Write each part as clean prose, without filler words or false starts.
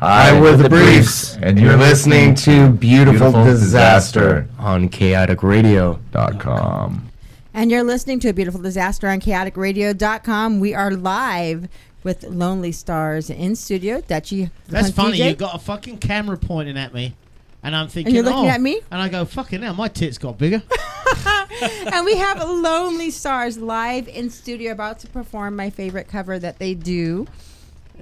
Hi, we're the Briefs, and you're listening to Beautiful Disaster on Chaotic Radio.com. And you're listening to A Beautiful Disaster on chaoticradio.com. We are live with Lonely Stars in studio. Dutchie. That's funny. DJ. You got a fucking camera pointing at me, and I'm thinking, and you're looking at me? And I go, fucking hell, my tits got bigger. And we have Lonely Stars live in studio about to perform my favorite cover that they do.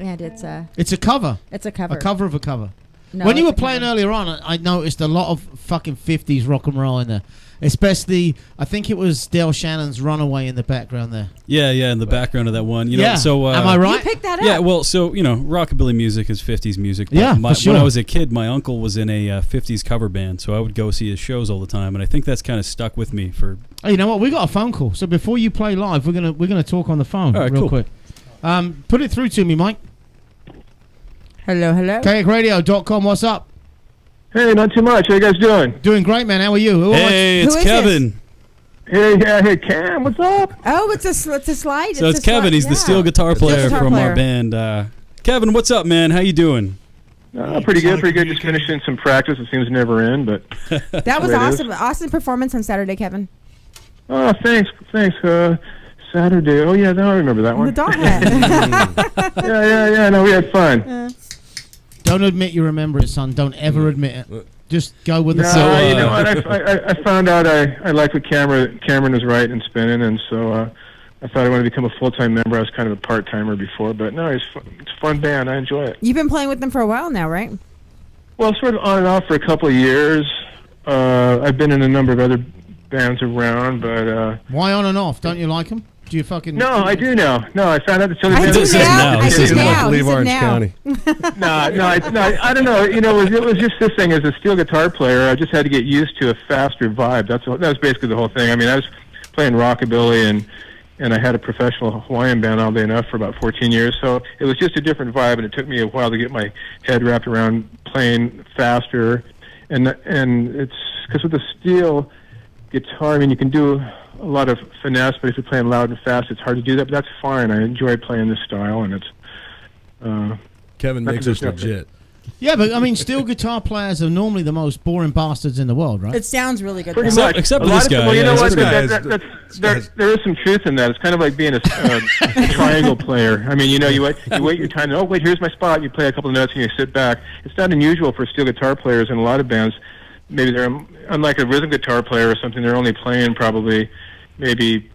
And it's a cover. It's a cover. A cover of a cover. No, when you were playing earlier on, I noticed a lot of fucking 50s rock and roll in there. Especially, I think it was Del Shannon's Runaway in the background there. Yeah, in the background of that one. You know, yeah. So, am I right? You picked that up. Yeah, well, so, rockabilly music is 50s music. Yeah, for sure. When I was a kid, my uncle was in a 50s cover band, so I would go see his shows all the time, and I think that's kind of stuck with me for... Oh, you know what? We got a phone call. So before you play live, we're gonna talk on the phone real quick. Put it through to me, Mike. Hello. chaoticradio.com, what's up? Hey, not too much. How you guys doing? Doing great, man. How are you? Hey, it's Kevin. Hey, Cam, what's up? Oh, it's a slide. So it's Kevin. He's the steel guitar player from our band. Kevin, what's up, man? How you doing? Pretty good. Just finishing some practice. It seems to never end, but that was awesome. Awesome performance on Saturday, Kevin. Oh, thanks. Saturday. Oh yeah, now I remember that one. The dog hat. Yeah. No, we had fun. Don't admit you remember it, son. Don't ever admit it. Just go with the flow. You know what? I found out I liked what Cameron was writing and spinning, and so I thought I wanted to become a full-time member. I was kind of a part-timer before, but no, it's a fun band. I enjoy it. You've been playing with them for a while now, right? Well, sort of on and off for a couple of years. I've been in a number of other bands around, but... Why on and off? Don't you like them? Do you fucking... No, I do now. No, I found out that some of the bands... I do now. Leave Orange County. No, I don't know. You know, it was just this thing. As a steel guitar player, I just had to get used to a faster vibe. That was basically the whole thing. I mean, I was playing rockabilly and I had a professional Hawaiian band, oddly enough, for about 14 years. So it was just a different vibe, and it took me a while to get my head wrapped around playing faster. And it's because with the steel guitar, I mean, you can do a lot of finesse, but if you're playing loud and fast, it's hard to do that. But that's fine. I enjoy playing this style, and it's... Kevin makes us legit. Yeah, but I mean, steel guitar players are normally the most boring bastards in the world, right? It sounds really good. Pretty much. Except for this guy. Well, you know what? There is some truth in that. It's kind of like being a triangle player. I mean, you wait your time. Oh, wait, here's my spot. You play a couple of notes and you sit back. It's not unusual for steel guitar players in a lot of bands. Maybe they're, unlike a rhythm guitar player or something, they're only playing probably maybe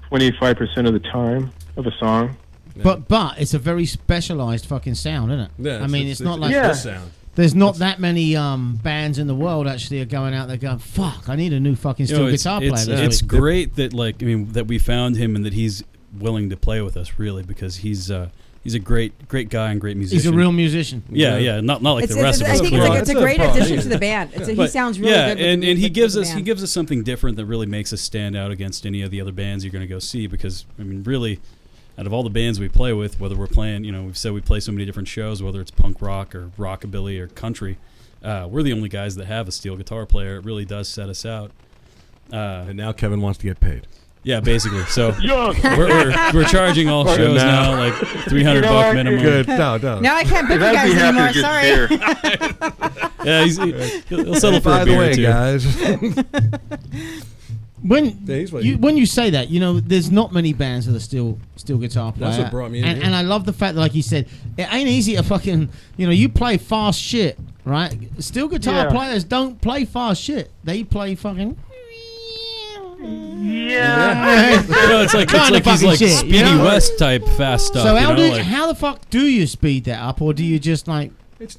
25% of the time of a song. Yeah. But it's a very specialized fucking sound, isn't it? Yeah, I mean, it's not like this sound. There's not that many bands in the world actually are going out there going, fuck, I need a new fucking steel guitar player. It's great that that we found him and that he's willing to play with us, really, because he's a great guy and great musician. He's a real musician. Yeah, not like the rest of us. I think it's a great addition to the band. He sounds really good. And he gives us something different that really makes us stand out against any of the other bands you're going to go see, because I mean, really, out of all the bands we play with, whether we're playing, we've said we play so many different shows, whether it's punk rock or rockabilly or country, we're the only guys that have a steel guitar player. It really does set us out. And now Kevin wants to get paid. Yeah, basically. So we're charging all shows now like $300 minimum. Good. No. Now I can't book you guys anymore. Sorry. Yeah, he'll settle for a beer or two. Guys. When you say that, there's not many bands with a steel guitar player. That's what brought me in. And I love the fact that, like you said, it ain't easy to fucking, you play fast shit, right? Steel guitar players don't play fast shit. They play fucking... Yeah. It's like shit, Speedy West type fast stuff. So how the fuck do you speed that up, or do you just like... It's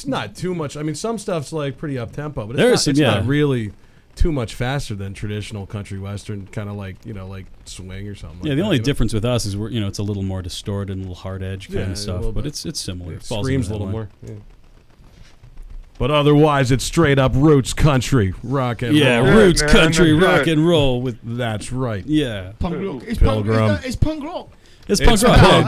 not too much. I mean, some stuff's like pretty up tempo, but it's not really too much faster than traditional country western, kind of like like swing or something. Yeah, the only difference with us is we're it's a little more distorted and a little hard edge kind of stuff, but it's similar. It screams a little more. Yeah. But otherwise, it's straight up roots country rock and roll. Yeah, roots country rock and roll with. That's right. Yeah, punk rock. It's punk rock. It's punk rock. It's punk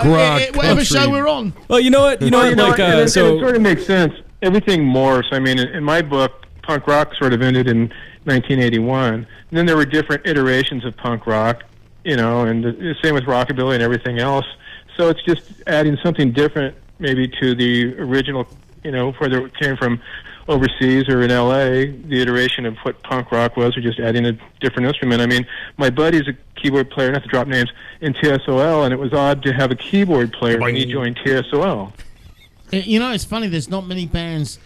rock. Whatever show we're on. Well, you know what? It sort of makes sense. Everything morphs. I mean, in my book, punk rock sort of ended in 1981. And then there were different iterations of punk rock, and the same with rockabilly and everything else. So it's just adding something different maybe to the original, whether it came from overseas or in LA, the iteration of what punk rock was, or just adding a different instrument. I mean, my buddy's a keyboard player, not to drop names, in TSOL, and it was odd to have a keyboard player when he joined TSOL. It's funny, there's not many bands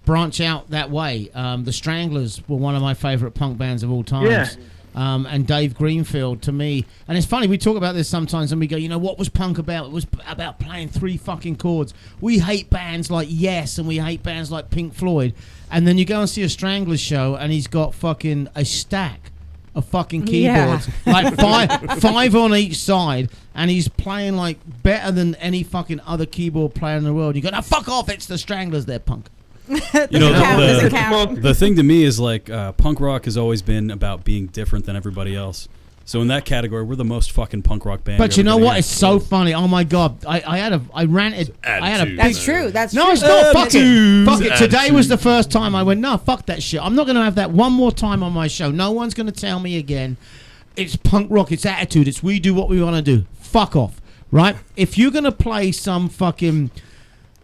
branch out that way. The Stranglers were one of my favorite punk bands of all time. Yeah. And Dave Greenfield, to me, and it's funny, we talk about this sometimes and we go, what was punk about? It was about playing 3 fucking chords. We hate bands like Yes and we hate bands like Pink Floyd, and then you go and see a Stranglers show and he's got fucking a stack of fucking keyboards, like five on each side, and he's playing like better than any fucking other keyboard player in the world. You go, now fuck off, it's the Stranglers, they're punk. The thing to me is like punk rock has always been about being different than everybody else. So in that category, we're the most fucking punk rock band. But you know what? It's so funny. Oh my god, I ranted. I had a big. That's true. That's no, true. it's not. Fuck it. Today was the first time I went, no, fuck that shit. I'm not going to have that one more time on my show. No one's going to tell me again. It's punk rock. It's attitude. It's we do what we want to do. Fuck off. Right? If you're going to play some fucking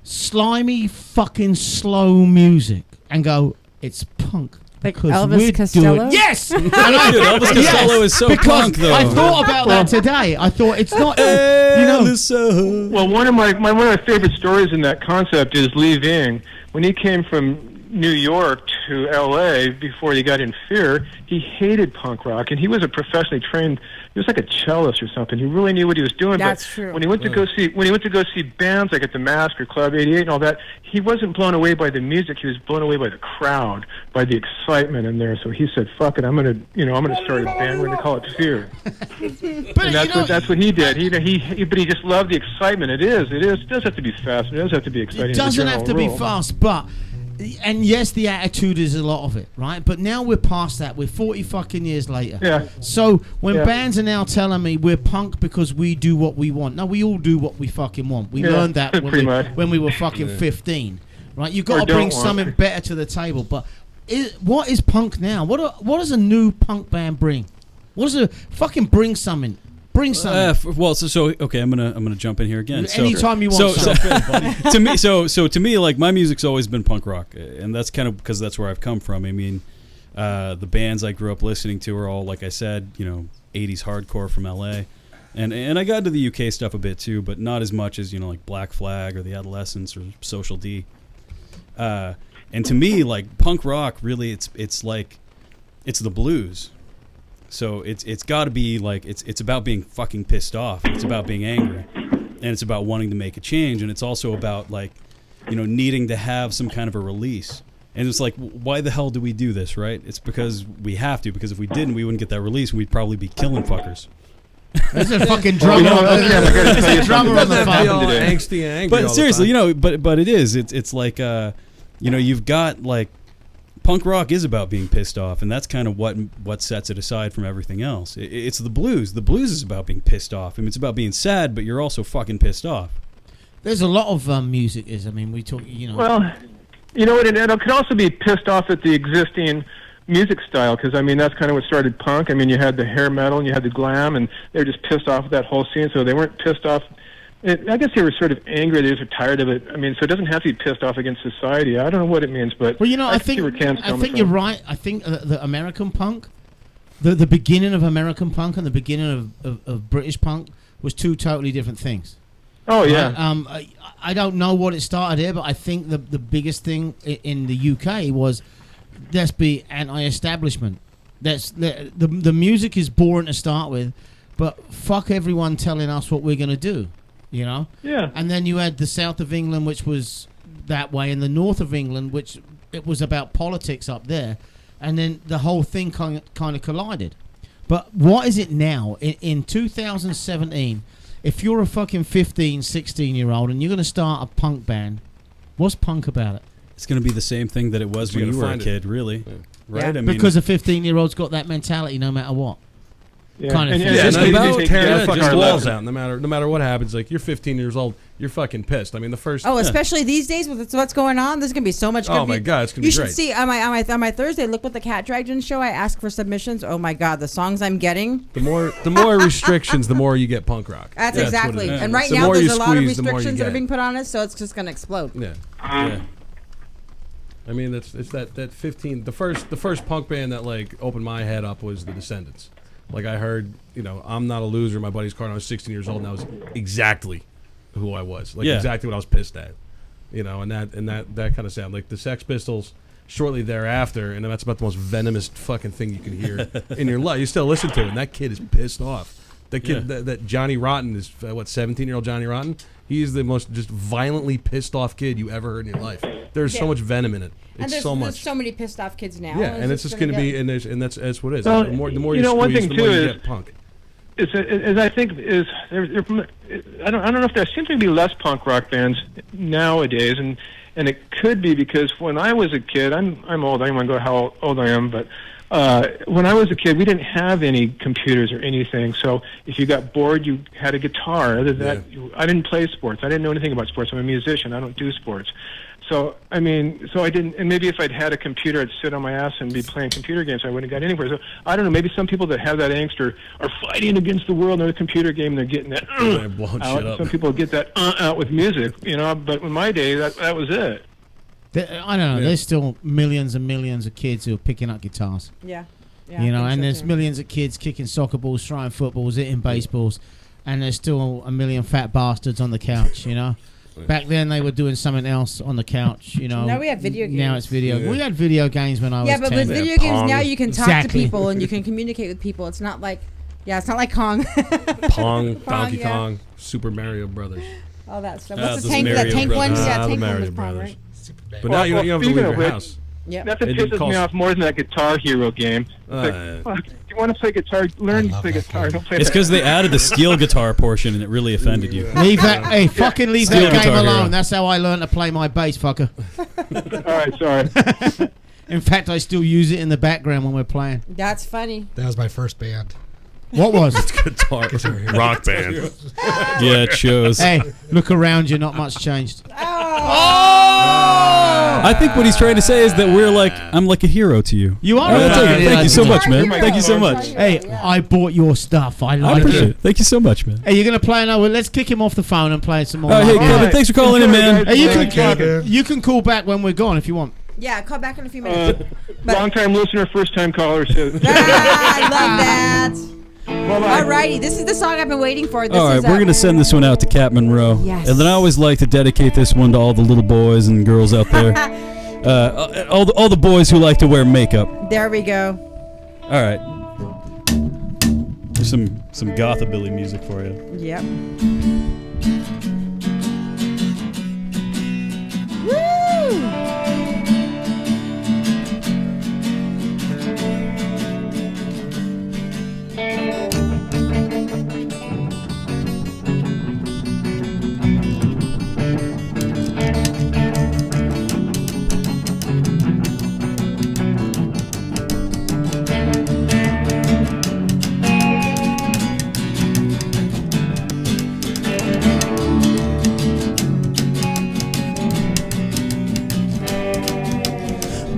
slimy fucking slow music and go, it's punk. Like Because Elvis we're Costello? doing yes. Dude, Elvis Costello is so because punk, though. I thought about that today. I thought it's not. Well, one of my favorite stories in that concept is Lee Ving. When he came from New York to L.A. before he got in Fear, he hated punk rock, and he was a professionally trained. He was like a cellist or something. He really knew what he was doing. That's but true. When he went to go see bands like at the Mask or Club 88 and all that, he wasn't blown away by the music. He was blown away by the crowd, by the excitement in there. So he said, "Fuck it, I'm gonna start a band. We're gonna call it Fear." And that's what he did. But he just loved the excitement. It does have to be fast. It does have to be exciting. It doesn't have to be fast, but. And yes, the attitude is a lot of it, right? But now we're past that. We're 40 fucking years later. Yeah. So when bands are now telling me we're punk because we do what we want. No, we all do what we fucking want. We learned that when we were fucking 15, right? You've got to bring something better to the table. But what is punk now? What does a new punk band bring? What does it fucking bring something? Bring something. Okay, I'm gonna jump in here again. Anytime you want. To me, like my music's always been punk rock, and that's kind of because that's where I've come from. I mean, the bands I grew up listening to are all, like I said, 80s hardcore from LA, and I got into the UK stuff a bit too, but not as much as like Black Flag or the Adolescents or Social D. And to me, like punk rock, really, it's the blues. So it's got to be like it's about being fucking pissed off. It's about being angry, and it's about wanting to make a change, and it's also about like needing to have some kind of a release. And it's like, why the hell do we do this, right? It's because we have to. Because if we didn't, we wouldn't get that release, and we'd probably be killing fuckers. There's a fucking drummer. There's a drummer on the phone. Angsty and angry. But seriously, but it is. It's like you've got like. Punk rock is about being pissed off, and that's kind of what sets it aside from everything else. It's the blues. The blues is about being pissed off. I mean, it's about being sad, but you're also fucking pissed off. There's a lot of music. We talk. Well, you know what? And it could also be pissed off at the existing music style, because I mean that's kind of what started punk. I mean, you had the hair metal and you had the glam, and they were just pissed off at that whole scene. So they weren't pissed off. I guess they were sort of angry. They were tired of it. I mean, so it doesn't have to be pissed off against society. I don't know what it means, but well, I think you're right. I think the American punk, the beginning of American punk and the beginning of British punk was two totally different things. Oh yeah. Right? I don't know what it started here, but I think the biggest thing in the UK was let's be anti-establishment. The music is boring to start with, but fuck everyone telling us what we're going to do. Yeah. And then you had the south of England, which was that way, and the north of England, which it was about politics up there, and then the whole thing kind of collided. But what is it now in 2017? If you're a fucking 15, 16-year-old and you're going to start a punk band, what's punk about it? It's going to be the same thing that it was when you were a kid, really. Yeah. Right? Yeah. I mean, Because a 15-year-old's got that mentality no matter what. Yeah. kind of And- thing. and- Yeah, no, you about- just tear yeah, the fucking guitar walls lessons. out. No matter what happens, like you're 15 years old, you're fucking pissed. I mean, the first. Oh, especially these days with what's going on, there's gonna be so much. Oh my God, it's gonna be You should great. see on my Thursday. Look what the Cat Dragon show. I ask for submissions. Oh my God, the songs I'm getting. the more restrictions, the more you get punk rock. That's what exactly. it is. And right The now, more there's you a lot of squeeze, the more you restrictions that are get. being put on it, so it's just gonna explode. Yeah. Yeah. I mean, it's that 15. The first punk band that like opened my head up was the Descendants. Like I heard, I'm Not a Loser. My buddy's car. And I was 16 years old, and that was exactly who I was. Like Yeah. exactly what I was pissed at. And that kind of sound like the Sex Pistols. Shortly thereafter, and that's about the most venomous fucking thing you can hear in your life. You still listen to it, and that kid is pissed off. That kid, that Johnny Rotten is 17-year-old Johnny Rotten. He's the most just violently pissed off kid you ever heard in your life. There's so Yeah. much venom in it. And It's there's, so there's much. so many pissed off kids now. Yeah, and it's just going to be, and that's what it is. Well, the more you know, one squeeze, thing the more too you is- get punk. Is I think is I don't know if there seems to be less punk rock bands nowadays, and it could be because when I was a kid, I'm old. I don't want to go how old I am, but when I was a kid, we didn't have any computers or anything. So if you got bored, you had a guitar. Other than that, I didn't play sports. I didn't know anything about sports. I'm a musician. I don't do sports. So I didn't. And maybe if I'd had a computer, I'd sit on my ass and be playing computer games. I wouldn't have got anywhere. So I don't know. Maybe some people that have that angst are fighting against the world in a computer game. And they're getting that They're blowing out. shit up. Some people get that out with music. But in my day, that was it. I don't know. Yeah. There's still millions and millions of kids who are picking up guitars. Yeah. And there's millions of kids kicking soccer balls, throwing footballs, hitting baseballs, and there's still a million fat bastards on the couch. Back then they were doing something else on the couch. Now we have video games. Now it's video. Yeah. We had video games when I was Yeah, but 10. with video Yeah, games Pong. now you can talk Exactly. to people and you can communicate with people. It's not like, it's not like Kong. Pong, Donkey yeah. Kong, Super Mario Brothers. All that stuff. Ah, What's the those tank? That Mario tank one? Brothers. Yeah, Ah, the tank one Mario was Pong, Brothers. right? But now you don't have to speaking leave of your which, house. Yep. Nothing They didn't pisses call- me off more than that Guitar Hero game. It's like, Uh, fuck, do you want to play guitar? Learn to love play that guitar. game. Don't play It's that. because they added the steel guitar portion and it really offended you. Leave that. Hey, fucking leave Steel that game Guitar alone. Hero. That's how I learned to play my bass, fucker. All right, sorry. In fact, I still use it in the background when we're playing. That's funny. That was my first band. What was? guitar, rock band. Yeah, it shows. Hey, look around you. Not much changed. I think what he's trying to say is that I'm like a hero to you. You are. All right, a I'll take it. hero. Thank you so much, man. Guitar Thank you so Hero. much. Hey, I bought your stuff. I I like appreciate it. it. Thank you so much, man. Hey, you're gonna play another? Let's kick him off the phone and play some more. Oh, hey, Like- Kevin, thanks for calling in, man. Hey, you Thank can you. you can call back when we're gone if you want. Yeah, call back in a few minutes. Long-time listener, first-time caller. Says, I love that. Alrighty, this is the song I've been waiting for. This All right, is, we're going to send this one out to Cat Monroe. Yes. And then I always like to dedicate this one to all the little boys and girls out there. All the boys who like to wear makeup. There we go. All right. There's some gothabilly music for you. Yep. Woo!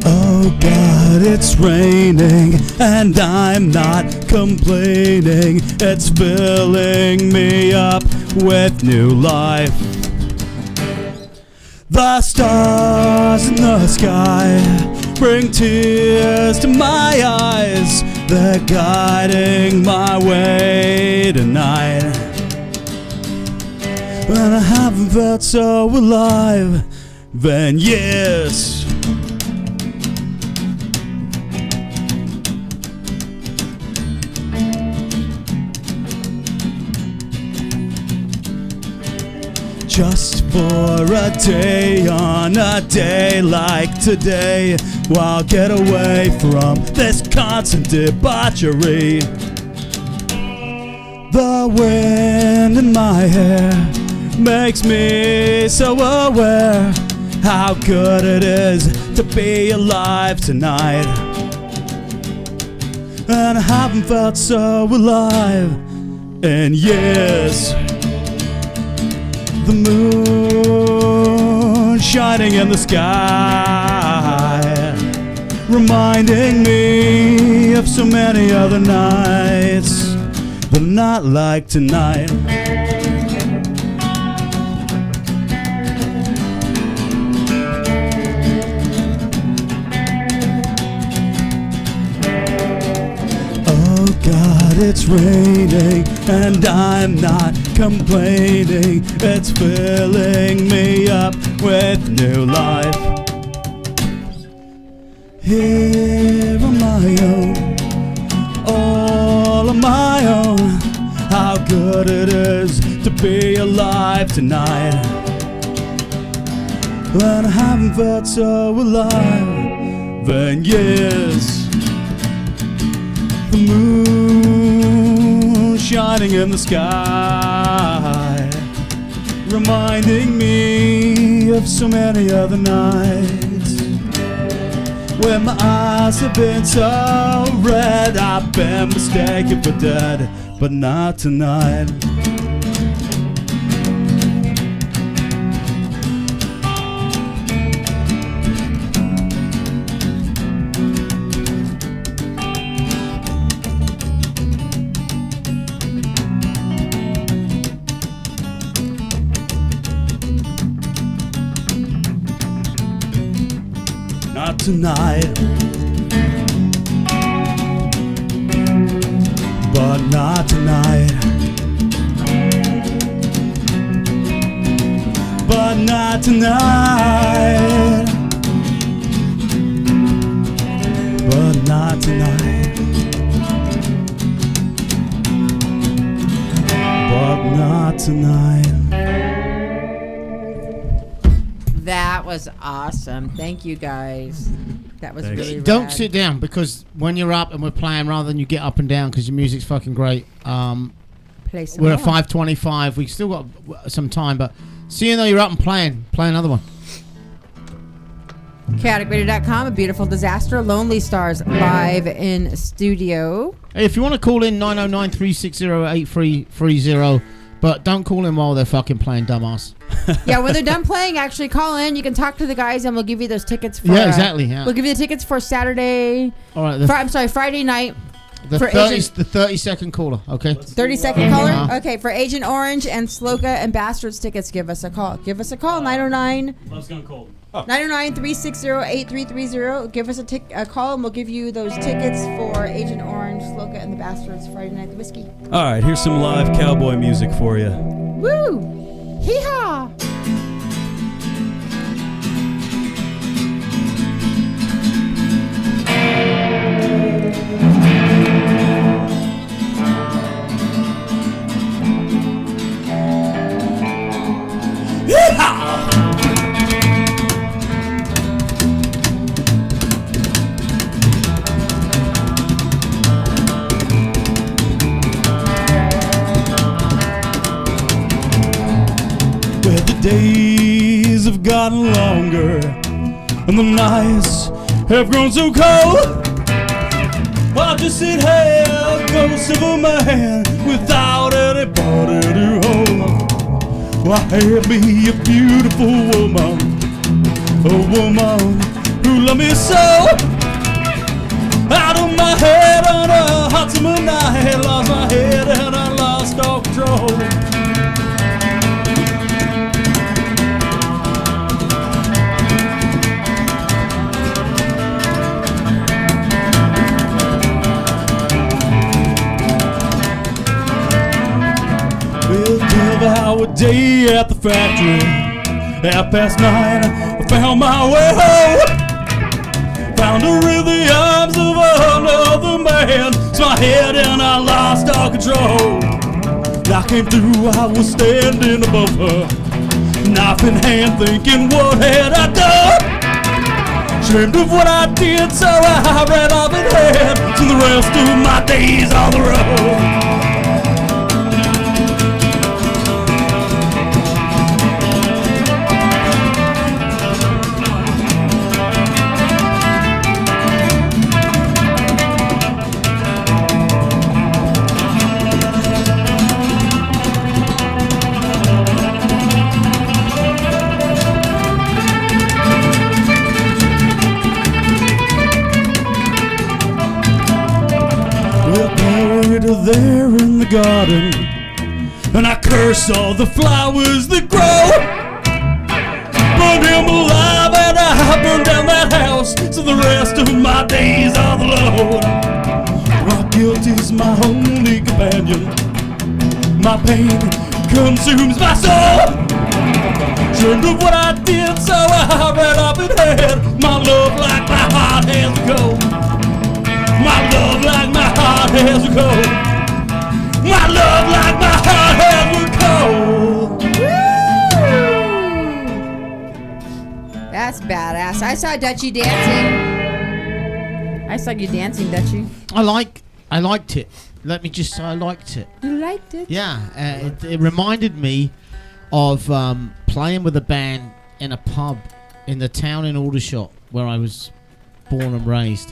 Oh God, it's raining and I'm not complaining. It's filling me up with new life. The stars in the sky bring tears to my eyes. They're guiding my way tonight. And I haven't felt so alive in years. Just for a day, on a day like today, I'll get away from this constant debauchery. The wind in my hair makes me so aware how good it is to be alive tonight. and I haven't felt so alive. And yes, the moon shining in the sky, reminding me of so many other nights, but not like tonight. Oh God, it's raining and I'm not complaining. It's filling me up with new life. Here on my own, all on my own. How good it is to be alive tonight. When I haven't felt so alive in years. The moon shining in the sky, reminding me of so many other nights when my eyes have been so red. I've been mistaken for dead, but not tonight. Not tonight, but not tonight, but not tonight, but not tonight, but not tonight. That was awesome. Thank you guys. That was Thanks. really rad. Don't sit down, because when you're up and we're playing, rather than you get up and down, because your music's fucking great. Play some We're at more. 5:25. We still got some time, but seeing though you're up and playing, play another one. Chaoticradio.com, A Beautiful Disaster, Lonely Stars live in studio. Hey, if you want to call in, 909-360-8330, but don't call in while they're fucking playing, dumbass. Yeah, when they're done playing, actually call in. You can talk to the guys, and we'll give you those tickets for. Yeah, exactly. Yeah. We'll give you the tickets for Saturday. All right. Friday night. The for 30-second caller. Okay. 30-second caller. Uh-huh. Okay, for Agent Orange and Sloka and Bastards tickets, give us a call. Give us a call. 909-360-8330. Give us a call, and we'll give you those tickets for Agent Orange, Sloka, and the Bastards Friday Night Whiskey. All right, here's some live cowboy music for you. Woo! Hee-haw! Where the days have gotten longer and the nights have grown so cold, I just sit here, ghost of a man without anybody to hold. I had me a beautiful woman, a woman who loved me so. Out of my head on a hot summer night, lost my head and I lost all control. Well, 12-hour day at the factory. 9:30, I found my way home. Found her in the arms of another man. So I head and I lost all control. I came through, I was standing above her, knife in hand, thinking, what had I done? Ashamed of what I did, so I ran off and head to the rest of my days on the road. there in the garden, and I curse all the flowers that grow. Burn him alive and I burn down that house, so the rest of my days are the Lord. My guilt is my only companion. My pain consumes my soul. Ashamed of what I did, so I ran up and had my love like my heart has gold. My love like my heart has gold. My love like my heart has gold. That's badass. I saw Dutchie dancing. I saw you dancing, Dutchie. I liked it. Let me just say I liked it. You liked it? Yeah, it reminded me of playing with a band in a pub in the town in Aldershot where I was born and raised,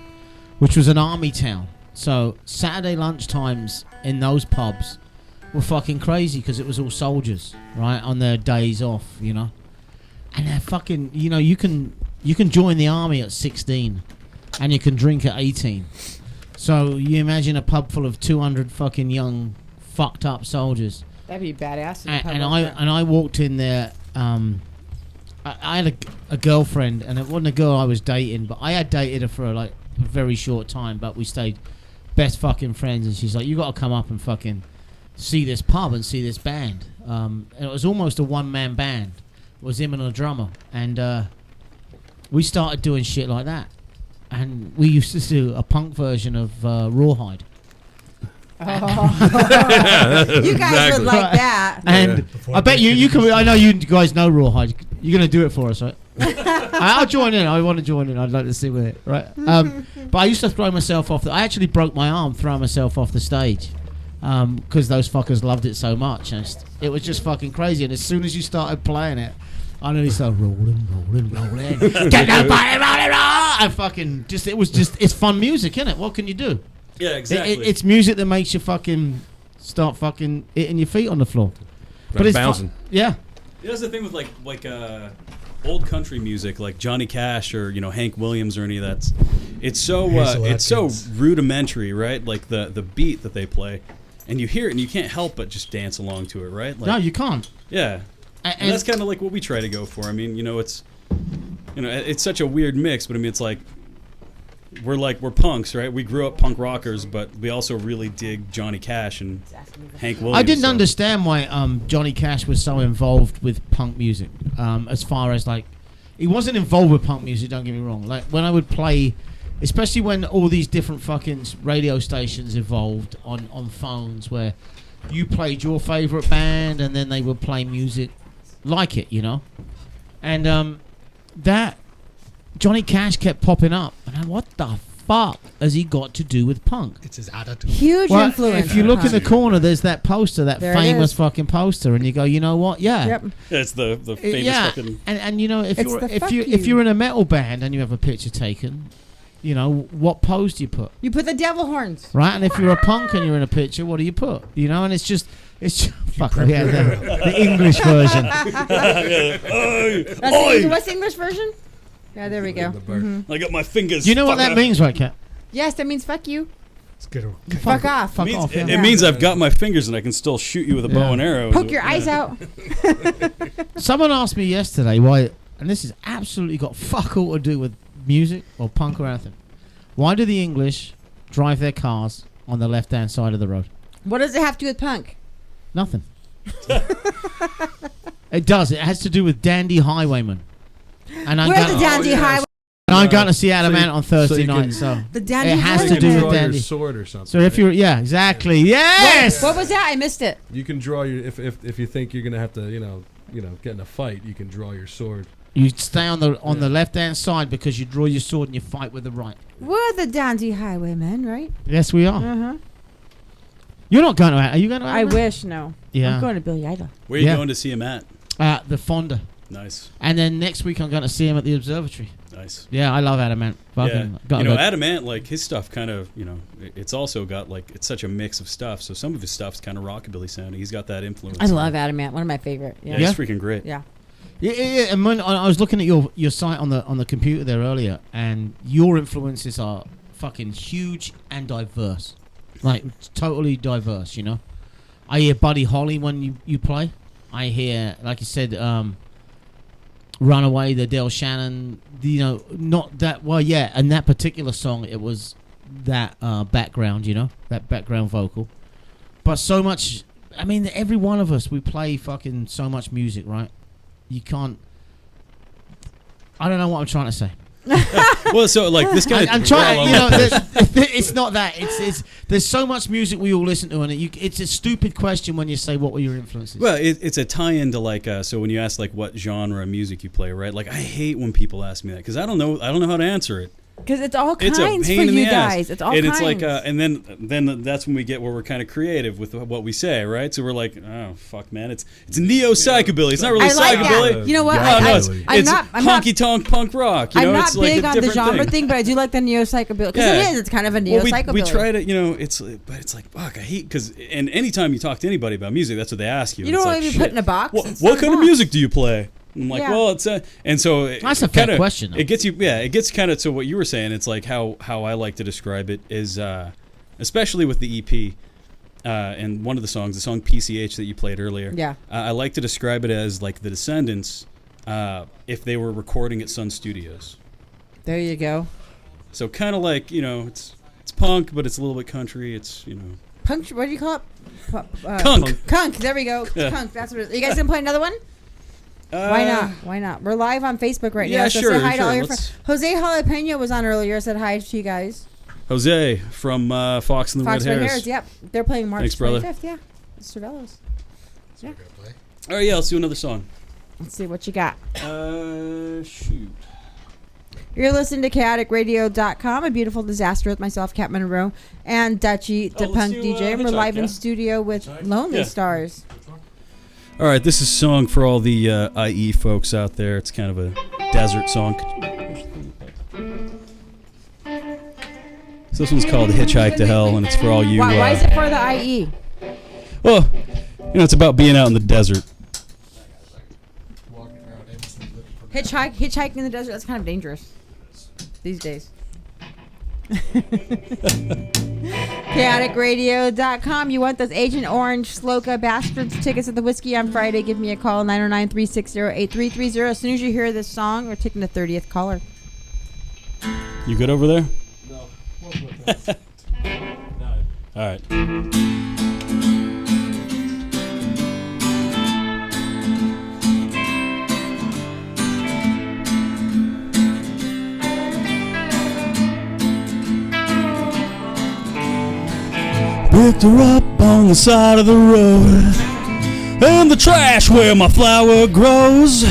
which was an army town. So Saturday lunchtimes in those pubs were fucking crazy because it was all soldiers, right, on their days off, you know. And they're fucking, you know, you can join the army at 16 and you can drink at 18. So you imagine a pub full of 200 fucking young fucked up soldiers. That'd be badass. And I walked in there. I had a girlfriend, and it wasn't a girl I was dating, but I had dated her for like a very short time. But we stayed best fucking friends, and she's like, "You got to come up and fucking see this pub and see this band." And it was almost a one-man band. It was him and a drummer, and we started doing shit like that. And we used to do a punk version of Rawhide. You guys would like that. And I bet you can. I know you guys know Rawhide. You're gonna do it for us, right? I'll join in. I want to join in. I'd like to see with it, right? But I used to throw myself off. I actually broke my arm throwing myself off the stage because those fuckers loved it so much. And it was just fucking crazy. And as soon as you started playing it, I nearly started rolling. Get that body rolling, and fucking just. It was just. It's fun music, isn't it? What can you do? Yeah, exactly. It's music that makes you fucking start fucking hitting your feet on the floor. But it's bouncing. Yeah. That's the thing with like old country music, like Johnny Cash or Hank Williams or any of that. It's so rudimentary, right? Like the beat that they play, and you hear it and you can't help but just dance along to it, right? Like, No, you can't. Yeah, and that's kind of like what we try to go for. I mean, it's such a weird mix, but I mean, it's like we're punks, right? We grew up punk rockers, but we also really dig Johnny Cash and Hank Williams. I didn't understand why Johnny Cash was so involved with punk music. As far as like, he wasn't involved with punk music. Don't get me wrong. Like when I would play, especially when all these different fucking radio stations evolved on phones, where you played your favorite band and then they would play music like it, and that. Johnny Cash kept popping up, and what the fuck has he got to do with punk? It's his attitude. Huge Well, influence. if you look in the corner, there's that poster, that There it famous is. fucking poster, and you go, you know what? Yeah, Yep. Yeah, it's the famous yeah. fucking. And if It's you're the if fuck you you. if you're in a metal band and you have a picture taken, what pose do you put? You put the devil horns. Right, and if you're a punk and you're in a picture, what do you put? And it's just fuck yeah, the English version. What's the English version? Yeah, there we go. I got my fingers. Do you know what that means, right, Kat? Yes, that means fuck you. It's good. Fuck off. Fuck It means, off. Yeah. it means I've got my fingers and I can still shoot you with a bow and arrow. Poke your eyes out. Someone asked me yesterday why, and this has absolutely got fuck all to do with music or punk or anything. Why do the English drive their cars on the left-hand side of the road? What does it have to do with punk? Nothing. It does. It has to do with dandy highwaymen. And I'm Where's the going, dandy highway? and I'm going to see Adam so you- Ant on Thursday you can- night. So The dandy it has highway. to do You with can draw dandy. your sword or something. So if you're, yeah, exactly, yes. What was that? I missed it. you can draw your if you think you're gonna have to get in a fight, you can draw your sword. You stay on the left-hand side because you draw your sword and you fight with the right. We're the dandy highwaymen, right? Yes, we are. Uh-huh. You're not going to. Are you going to? I wish, no. Yeah. I'm going to Billy Idol. Where are you Yeah. going to see him at? The Fonda. Nice, And then next week I'm going to see him at the Observatory. nice. Yeah, I love Adam Ant. Yeah, Gotta go. Adam Ant, like his stuff, kind of, it's also got like it's such a mix of stuff. So some of his stuff's kind of rockabilly sounding. He's got that influence. I love Adam Ant. One of my favorite. Yeah, Yeah. he's freaking great. Yeah. Yeah. And when I was looking at your site on the computer there earlier, and your influences are fucking huge and diverse. Like it's totally diverse, you know. I hear Buddy Holly when you play. I hear, like you said, Runaway, the Del Shannon. You know, not that well. Yeah, and that particular song, it was that background, you know, that background vocal. But so much. I mean, every one of us, we play fucking so much music, right? You can't. I don't know what I'm trying to say. Well, so like this guy. I'm trying. You know, it's not that. It's there's so much music we all listen to, and it's a stupid question when you say what were your influences. Well, it's a tie-in to like so when you ask like what genre of music you play, right? Like I hate when people ask me that because I don't know how to answer it. Because it's all It's kinds a for pain in you the ass. guys. It's all and kinds. it's like and then that's when we get where we're kind of creative with what we say, right? So we're like, oh fuck, man, it's neo psychobilly. It's not really I like psychobilly. that. You know what? No, no, it's I'm honky tonk punk rock. You know, I'm not it's like big a on the different genre thing. thing, but I do like the neo psychobilly because Yeah. it is. It's kind of a neo Well, psychobilly. we try to, you know, but it's like, fuck, I hate because, and anytime you talk to anybody about music, that's what they ask you. You It's don't like, want to be shit. put in a box. It's What not a kind of box. music do you play? I'm like, Yeah. well, it's and so That's a fair kinda, question, though. It gets you, it gets kind of to what you were saying. It's like how I like to describe it is, especially with the EP, and one of the songs, the song PCH that you played earlier. Yeah. I like to describe it as like the Descendants, if they were recording at Sun Studios. There you go. So kind of like, you know, it's punk, but it's a little bit country. It's, you know, Punk. What do you call it? Kunk. Kunk. There we go. Yeah. Kunk. That's what it is. You guys gonna play another one? Why not? Why not? We're live on Facebook right yeah, now. So sure, say hi to sure. all your Let's- friends. Jose Jalapeno was on earlier. Said hi to you guys. Jose from Fox and the Fox Red Red Hairs. Hairs. Yep. They're playing March Thanks, brother. 25th. Yeah. Cervello's. Yeah. All right, yeah, let's do another song. Let's see what you got. Shoot. You're listening to chaoticradio.com, a beautiful disaster with myself, Cat Monroe, and Dutchie, the let's punk do, DJ. And we're Hitchhike, live in yeah? studio with Lonely Yeah. Stars. All right, this is a song for all the IE folks out there. It's kind of a desert song. So this one's called Hitchhike to Hell, and it's for all you. Why is it for the IE? Well, you know, it's about being out in the desert. Hitchhiking in the desert, that's kind of dangerous these days. Chaoticradio.com. You want those Agent Orange Sloka Bastards tickets at the Whiskey on Friday? Give me a call, 909-360-8330. As soon as you hear this song, we're taking the 30th caller. You good over there? All right. Picked her up on the side of the road, in the trash where my flower grows.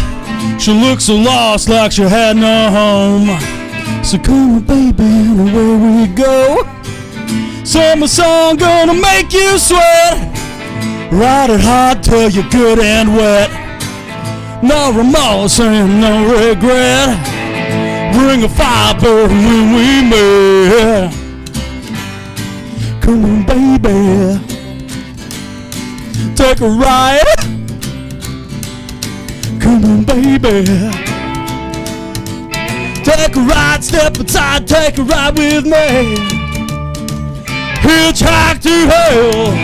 She looked so lost, like she had no home. So come on, baby, and away we go. Summer song gonna make you sweat. Ride it hard till you're good and wet. No remorse and no regret. Bring a fire burn when we meet. Come on, baby, take a ride. Come on, baby, take a ride. Step aside, take a ride with me. Hitchhike to hell.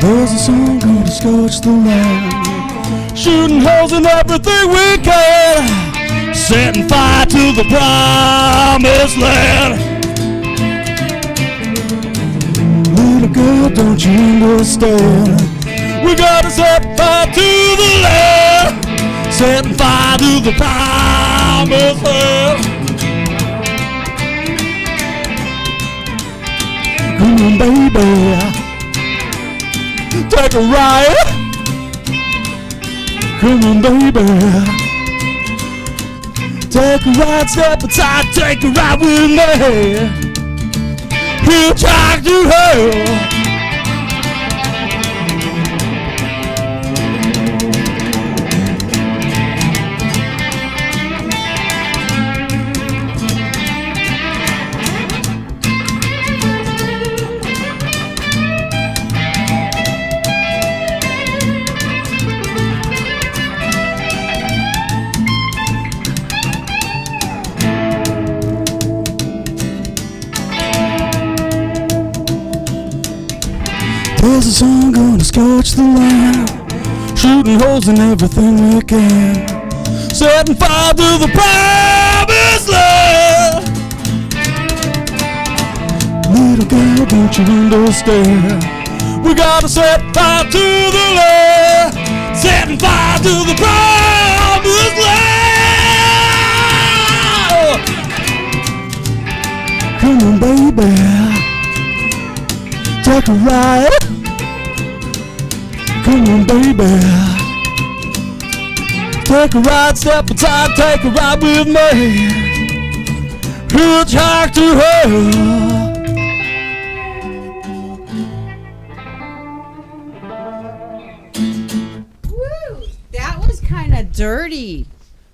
There's a song gonna scorch the land, shooting holes in everything we can. Setting fire to the promised land. Little girl, don't you understand? We gotta set fire to the land. Setting fire to the promised land. Come on, baby, take a ride. Come on, baby, take a ride, step aside, take a ride with me. Hitchhike to hell. There's a sun gonna scorch the land, shooting holes in everything we can, setting fire to the promised land. Little girl, don't you understand? We gotta set fire to the land, setting fire to the promised land. Come on, baby, take a ride. Come on, baby, take a ride, step aside, take a ride with me. Hitchhike to hell. That was kind of dirty.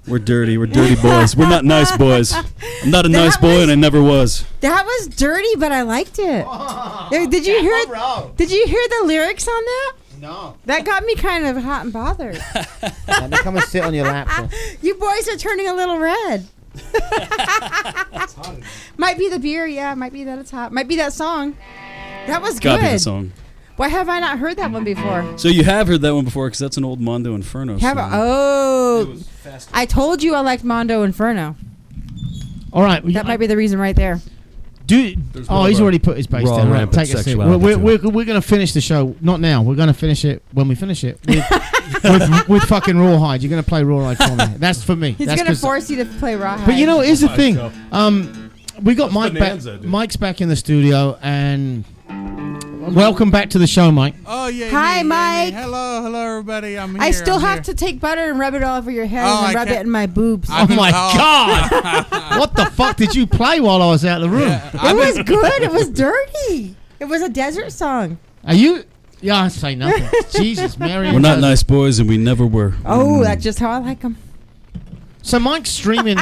We're dirty. We're dirty boys. We're not nice boys. I'm not a nice That boy, was- and I never was. That was dirty, but I liked it. Did you hear? Did you hear the lyrics on that? No. That got me kind of hot and bothered. Let me come and sit on your lap. You boys are turning a little red. Might be the beer, yeah. Might be that it's hot. Might be that song. That was Gotta be the good. song. Why have I not heard that one before? So you have heard that one before, because that's an old Mondo Inferno Have song. oh, I told you I liked Mondo Inferno. All right. That might be the reason right there. Oh, he's already put his bass raw down. Right, rampant take a seat. sexuality We're going to finish the show. Not now. We're going to finish it when we finish it. With fucking Rawhide. You're going to play Rawhide for me. That's for me. He's That's gonna 'cause- force you to play Rawhide. But you know, here's the thing. go. We got Mike back. bonanza, dude. Mike's back in the studio, and welcome back to the show, Mike. Oh yeah. Hi, Mike. Hello, everybody. I'm here. I still I'm have here. to take butter and rub it all over your head Oh, and then I rub it can't- in my boobs. I've Oh been- my oh. God! What the fuck did you play while I was out of the room? It was good. It was dirty. It was a desert song. Are you? Yeah, I say nothing. Jesus, Mary. We're not nice boys, and we never were. Oh, that's just how I like them. So Mike's streaming.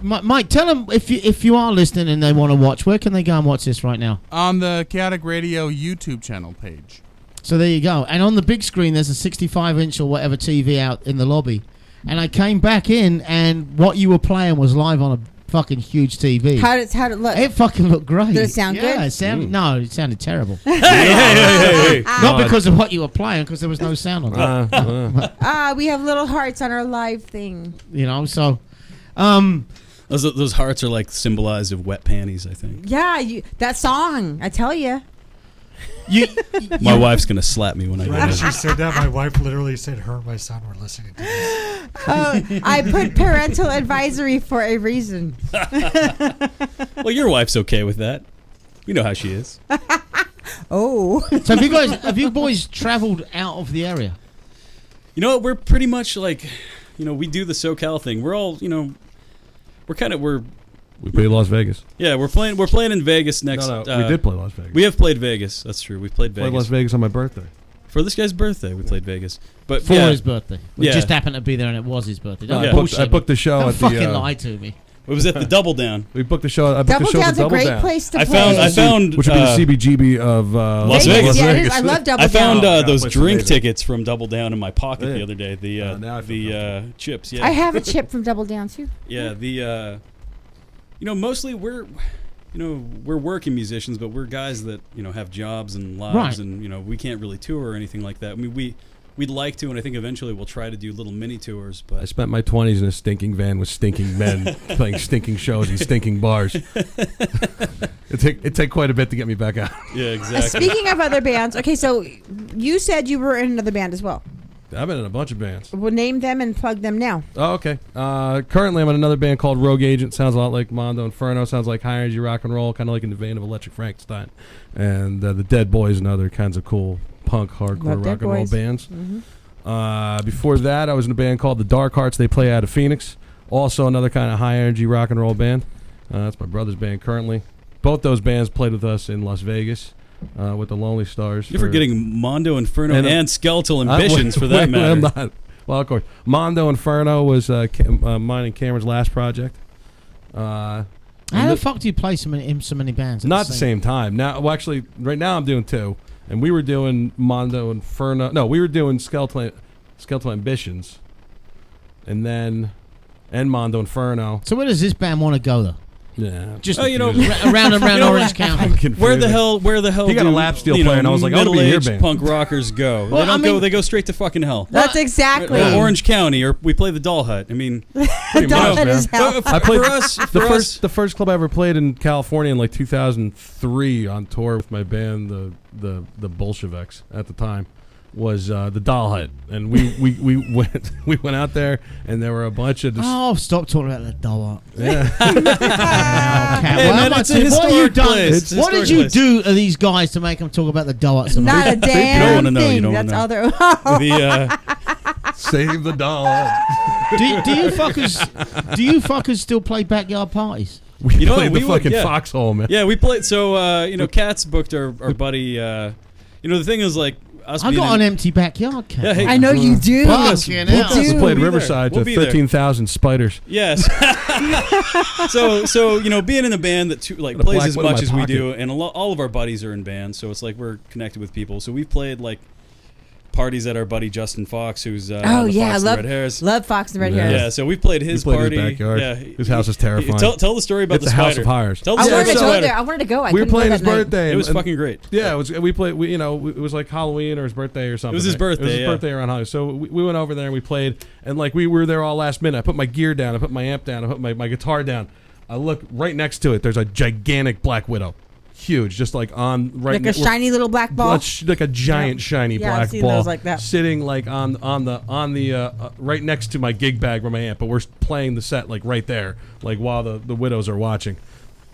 Mike, tell them if you are listening and they want to watch, where can they go and watch this right now? On the Kaotic Radio YouTube channel page. So there you go. And on the big screen, there's a 65-inch or whatever TV out in the lobby. And I came back in, and what you were playing was live on a fucking huge TV. How did it look? It fucking looked great. Did it sound good? Yeah, it sounded, no, it sounded terrible. Hey. Not because of what you were playing, because there was no sound on it. We have little hearts on our live thing. You know, so... Those hearts are like symbolized of wet panties, I think. Yeah, that song. I tell you. you, My wife's going to slap me when I Right get as it. she said that, my wife literally said her and my son were listening to this. I put parental advisory for a reason. Well, your wife's okay with that. You know how she is. Oh. so have you boys traveled out of the area? You know what? We're pretty much like, we do the SoCal thing. We're all, we played Las Vegas. Yeah, we're playing in Vegas next. No, we did play Las Vegas. We have played Vegas. That's true. We've played played Vegas. Las Vegas on my birthday. For this guy's birthday, we played Vegas. But For his birthday. We Yeah. just happened to be there and it was his birthday. Don't Yeah. bullshit I booked the show Don't at the. fucking lie to me. it was at the Double Down. We booked the show. I booked Double the show at Down's the a Double great Down. place to I play. found which would be the CBGB of Las Vegas. Vegas. Yeah, it is. I love Double I found Down. Yeah, those place drink amazing. tickets from Double Down in my pocket Yeah. the other day. now I feel The chips. Yeah. I have a chip from Double Down too. Yeah. Mostly we're working musicians, but we're guys that have jobs and lives, Right. and we can't really tour or anything like that. I mean, we'd like to, and I think eventually we'll try to do little mini tours. I But spent my 20s in a stinking van with stinking men playing stinking shows in stinking bars. It'd take quite a bit to get me back out. yeah, exactly. Speaking of other bands, okay, so you said you were in another band as well. I've been in a bunch of bands. We'll name them and plug them now. Oh, okay. Currently, I'm in another band called Rogue Agent. Sounds a lot like Mondo Inferno. Sounds like high energy rock and roll, kind of like in the vein of Electric Frankenstein. And the Dead Boys and other kinds of cool punk, hardcore Love Dead rock and roll Boys. bands. Mhm. Before that, I was in a band called the Dark Hearts. They play out of Phoenix. Also, another kind of high energy rock and roll band. That's my brother's band currently. Both those bands played with us in Las Vegas with the Lonely Stars. You're forgetting Mondo Inferno And, and Skeletal Ambitions for that I'm matter. not. Well, of course, Mondo Inferno was mine and Cameron's last project. How the fuck do you play so many bands? At Not the same time. Now, well, actually, right now I'm doing two, and we were doing Mondo Inferno. No, we were doing Skeletal Ambitions, and Mondo Inferno. So where does this band want to go though? Yeah. Just Oh, you know, around and around You know Orange what? County. Where the hell He got a do, lap steel you know, player, and I was like, I wanna be in your middle-aged band. punk rockers go? Well, They don't I mean- go. They go straight to fucking hell. That's exactly. Or Orange County, or we play the Doll Hut. I mean, Pretty Doll much, Hut man. is hell. for, I played for us. the For us, first club I ever played in California in like 2003 on tour with my band, the Bolsheviks at the time, was the Doll Hut, and we went out there, and there were a bunch of Oh, stop talking about the dollar. yeah. Hey, man, it's a historic place. It's a What did historic you place. do to these guys to make them talk about the dollar so much? Not a You don't damn wanna know, you thing. don't That's wanna all there. The, Save the Doll Hut. do you fuckers still play backyard parties? We You know, played we the would- fucking yeah. foxhole, man. yeah, we played. So Katz booked our buddy. The thing is, like, us I being got in- an empty backyard, Cat. Yeah, hey, I know you do. Fuck. Fucking We'll hell. do. We Dude. played We'll be there. Riverside We'll to be there. 13,000 spiders. Yes. so being in a band that Got a plays black as widow in much my as we pocket. do, and all of our buddies are in bands, so it's like we're connected with people. So we've played like parties at our buddy Justin Fox, who's Oh the yeah, I Fox and love Red Hairs. love Fox and Red Yeah. Hairs. Yeah, so we played his We played party. his backyard. Yeah, His house is terrifying. Tell the story about It's the a house spider. of horrors. Tell the I story wanted to about go the spider. there. I wanted to go. I We were couldn't go playing his that night. birthday. It was and- fucking great. Yeah, it was. We played. It was like Halloween or his birthday or something. It was his right? It was birthday, his yeah. birthday around Halloween. So we went over there and we played, and like we were there all last minute. I put my gear down. I put my amp down. I put my guitar down. I look right next to it. There's a gigantic black widow, huge, just like on right. Like a shiny little black ball. Like a giant shiny Yeah, I've black seen ball, those like that. sitting like on the right next to my gig bag where my amp. But we're playing the set like right there, like while the widows are watching,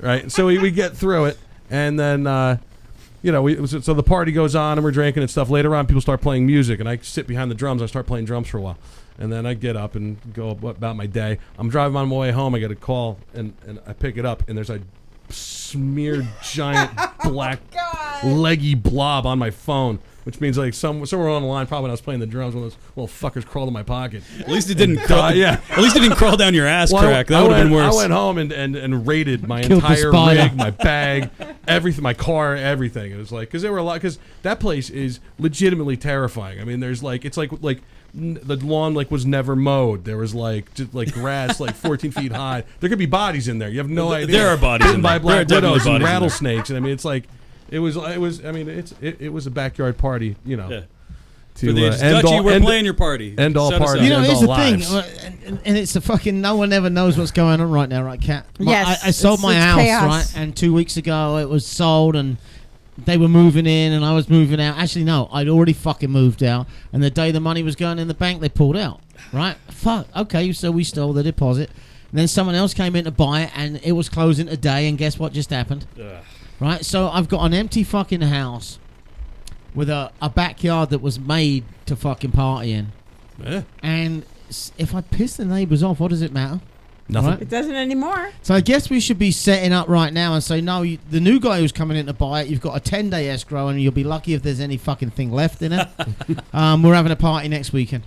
right? So we get through it, and then so the party goes on and we're drinking and stuff. Later on, people start playing music, and I sit behind the drums. I start playing drums for a while, and then I get up and go about my day. I'm driving on my way home. I get a call, and I pick it up, and there's a smeared giant black leggy blob on my phone, which means like somewhere on the line, probably when I was playing the drums, one of those little fuckers crawled in my pocket. At least it didn't crawl. Yeah. At least it didn't crawl down your ass crack. That would have been worse. I went home and raided my Killed the entire spider. rig, my bag, everything, my car, everything. It was like, because there were a lot, because that place is legitimately terrifying. I mean, there's like, it's like the lawn like was never mowed. There was like just like grass like 14 feet high. There could be bodies in there. You have no idea. There are bodies Bitten in by there. black There are definitely widows and bodies in there. rattlesnakes. And I mean, it's like it was. I mean, it was a backyard party. You know. Yeah. To For the end Dutchie, all, we're end, playing your party. end all Set us parties. up. You know, end here's all the thing, lives. and it's a fucking no one ever knows what's going on right now, right, Kat? Yes, I sold my it's house, chaos. right, and 2 weeks ago it was sold, and they were moving in, and I was moving out. Actually, no, I'd already fucking moved out, and the day the money was going in the bank, they pulled out. Right? Fuck. Okay, so we stole the deposit. And then someone else came in to buy it, and it was closing today, and guess what just happened? Ugh. Right? So I've got an empty fucking house with a backyard that was made to fucking party in. Yeah. And if I piss the neighbours off, what does it matter? Nothing. Right? It doesn't anymore. So I guess we should be setting up right now and say, no, the new guy who's coming in to buy it, you've got a 10-day escrow, and you'll be lucky if there's any fucking thing left in it. We're having a party next weekend.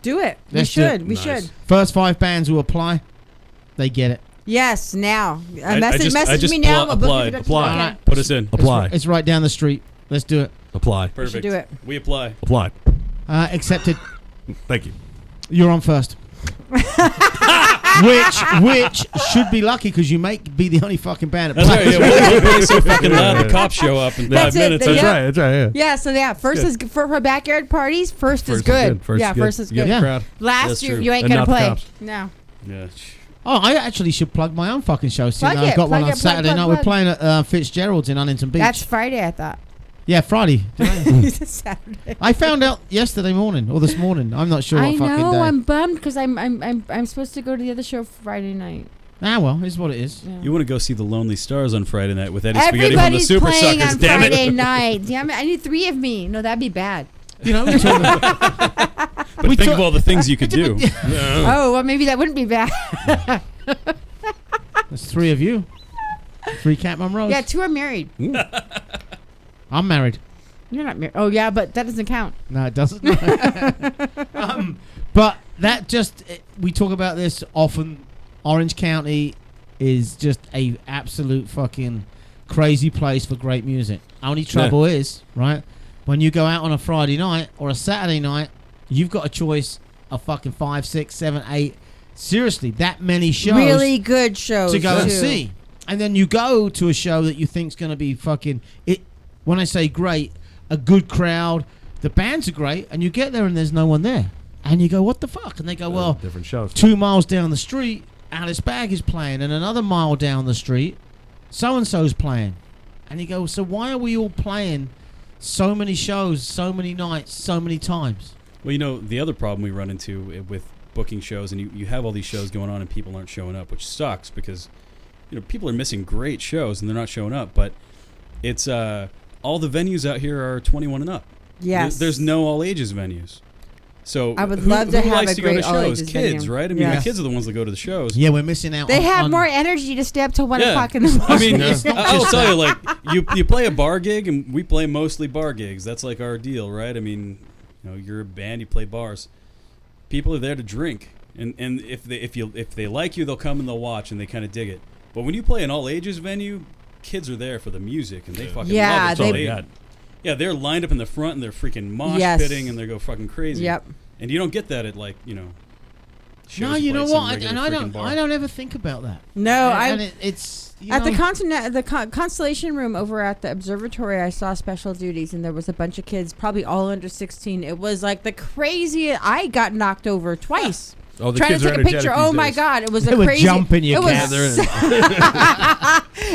Do it. Let's do it. We should. First 5 bands who apply, they get it. Yes, now. I Message just me now. We'll book applied. it up Apply. today. Put us in. Apply. It's right down the street. Let's do it. Apply. Perfect. do it. We apply. Apply. Accepted. Thank you. You're on first. which should be lucky because you may be the only fucking band. That's right. Yeah, we'll play so fucking loud. The cops show up in 5 That's it. minutes. That's That's right. That's right. Yeah. Yeah, so yeah, first is for backyard parties. First is good. First Yeah, is good. first is You get good. the Yeah. crowd. Last That's year true. you ain't And gonna not the play. cops. No. Yeah. Oh, I actually should plug my own fucking show. See, Plug I've it, got one plug on it, Saturday plug, night. plug. We're playing at Fitzgerald's in Huntington Beach. That's Friday, I thought. yeah, Friday. Saturday. I found out yesterday morning or this morning. I'm not sure I what fucking know. day. I'm bummed because I'm supposed to go to the other show Friday night. Ah, well, is what it is. Yeah. You want to go see the Lonely Stars on Friday night with Eddie Spaghetti from the Everybody's Super playing Suckers. on Damn Friday it! night. Damn it! I need 3 of me. No, that'd be bad. You know, we're talking But We think took- of all the things you could do. Oh, well, maybe that wouldn't be bad. There's 3 of you. 3 Catman Rose. Yeah, 2 are married. I'm married. You're not married. Oh, yeah, but that doesn't count. No, it doesn't. But that just, we talk about this often. Orange County is just a absolute fucking crazy place for great music. Only trouble is, right, when you go out on a Friday night or a Saturday night, you've got a choice of fucking 5, 6, 7, 8. Seriously, that many shows Really good shows to go and too. see. And then you go to a show that you think's going to be fucking it. When I say great, a good crowd, the bands are great, and you get there and there's no one there, and you go, "What the fuck?" And they go, "Well, different shows. 2 miles down the street, Alice Bag is playing, and another mile down the street, so and so's playing." And you go, "So why are we all playing so many shows, so many nights, so many times?" Well, you know, the other problem we run into with booking shows, and you have all these shows going on and people aren't showing up, which sucks because, you know, people are missing great shows and they're not showing up. But it's all the venues out here are 21 and up. Yes. There's no all ages venues. So I would love to who have likes a to go to great shows? all-ages Kids, venue. right? I mean, Yes. the kids are the ones that go to the shows. Yeah, we're missing out. They on, have on- more energy to stay up till 1 Yeah. o'clock in the morning. I mean, It's not I'll just tell you, like, you play a bar gig, and we play mostly bar gigs. That's like our deal, right? I mean, you know, you're a band, you play bars. People are there to drink, and if they like you, they'll come and they'll watch, and they kind of dig it. But when you play an all ages venue, kids are there for the music, and they fucking Yeah, love it. So they- they- got. yeah, they're lined up in the front, and they're freaking mosh Yes. pitting, and they go fucking crazy. Yep. And you don't get that at, like, you know. No, shows you play know at some what? regular And I freaking bar. don't ever think about that. No, And I it's you at know, the Constellation Room over at the Observatory, I saw Special Duties, and there was a bunch of kids, probably all under 16. It was like the craziest. I got knocked over twice. Oh, the Trying kids to are take a energetic picture. these Oh my days. god! It was They a were crazy. jumping you, it was Kath.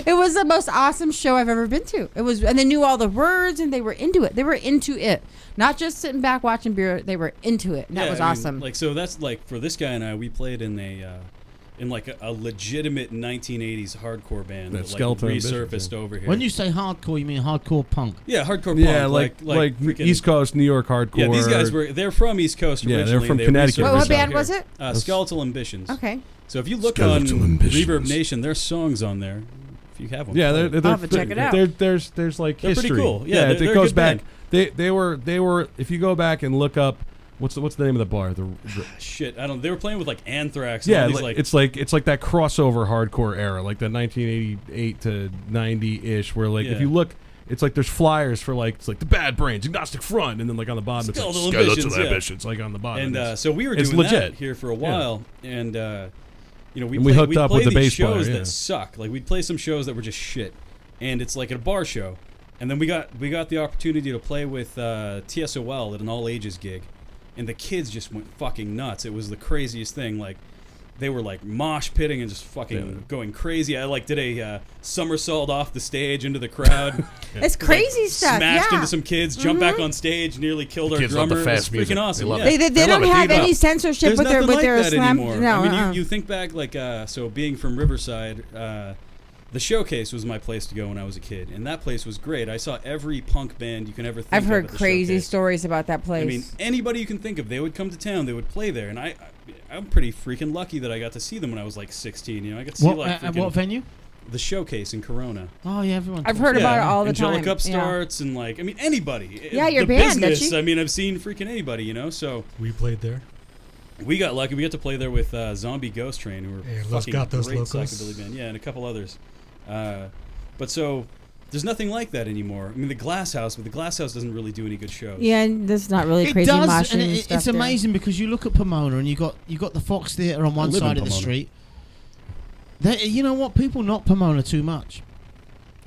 it was the most awesome show I've ever been to. It was, and they knew all the words, and they were into it. They were into it, not just sitting back watching beer. They were into it. And that Yeah, was I mean, awesome. like, so that's like for this guy and I, we played in a legitimate 1980s hardcore band That that like Skeleton resurfaced Ambitions, yeah. over here. When you say hardcore, you mean hardcore punk. yeah, hardcore punk. Yeah, like freaking, East Coast New York hardcore. Yeah, these guys they're from East Coast Yeah, originally. they're from They Connecticut. what resurfaced originally. band out was here. it? Skeletal Ambitions. Okay. So if you look Skeletal on Ambitions. Reverb Nation, there's songs on there. If you have them, Yeah, play they're, them. I'll have to check it out. There's like They're pretty history. cool. Yeah, they're it a goes good back. band. They were. If you go back and look up, what's the name of the bar? The Shit, I don't. They were playing with like Anthrax. And yeah, all these, it's like that crossover hardcore era, like the 1988 to 90-ish, where like if Yeah. you look, it's like there's flyers for like it's like the Bad Brains, Agnostic Front, and then like on the bottom it's Skeletal like Ambitions, Skeletal yeah. Ambitions, like on the bottom. And it's- so we were it's doing legit. that here for a while, and you know, And we hooked we'd up play with the these bass player, shows yeah. that suck. Like we'd play some shows that were just shit, and it's like at a bar show, and then we got the opportunity to play with TSOL at an all ages gig, and the kids just went fucking nuts. It was the craziest thing. Like they were like mosh pitting and just fucking going crazy. I like did a somersault off the stage into the crowd. It's crazy stuff. Smashed Yeah. into some kids, jumped back on stage, nearly killed our Kids love drummer. the fast it was music. freaking awesome. They love yeah. it. They love don't it. have They any love- censorship There's with their nothing like that slam. anymore. No, I mean, you think back like so being from Riverside, the Showcase was my place to go when I was a kid, and that place was great. I saw every punk band you can ever think I've of heard at the crazy Showcase. stories about that place. I mean, anybody you can think of, they would come to town, they would play there, and I'm pretty freaking lucky that I got to see them when I was like 16. You know, I got to see like At freaking what venue? the Showcase in Corona. Oh yeah, everyone. I've talks heard about it Yeah, all the Angelic time. Upstarts and like, I mean, anybody. Yeah, your the band, business. Dutchie. I mean, I've seen freaking anybody, you know. So We played there. we got lucky. We got to play there with Zombie Ghost Train, who were Hey, Los fucking Gatos great Locos. psychobilly band. Yeah, and a couple others. But so there's nothing like that anymore. I mean, the Glass House, but the Glass House doesn't really do any good shows. Yeah, and this is not really It crazy does, moshing and and stuff it's there. amazing because you look at Pomona and you got the Fox Theatre on one live in side of the Pomona. street. You know what? People knock Pomona too much.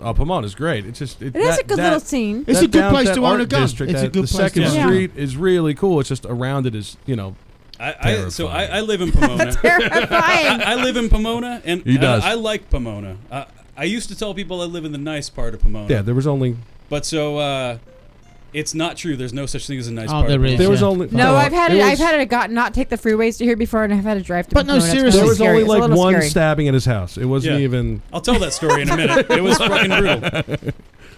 Oh, Pomona's great. It's just It is a good little scene. It's that a good down- place that to own art a gun. district, It's a that- good the place to Second own a Yeah. gun. Street is really cool. It's just around it is So I live in Pomona. Terrifying. I live in Pomona, and He does. I like Pomona. I used to tell people I live in the nice part of Pomona. yeah. There was only But so it's not true. There's no such thing as a nice Oh, part. there of is. Pomona. there was Yeah. only No, I've had it. I've was- had it not take the freeways to here before, and I've had to drive to. But no, Pomona. It's seriously. There really was scary. only It's a like little one scary. stabbing at his house. It wasn't Yeah. even. I'll tell that story in a minute. It was fucking brutal.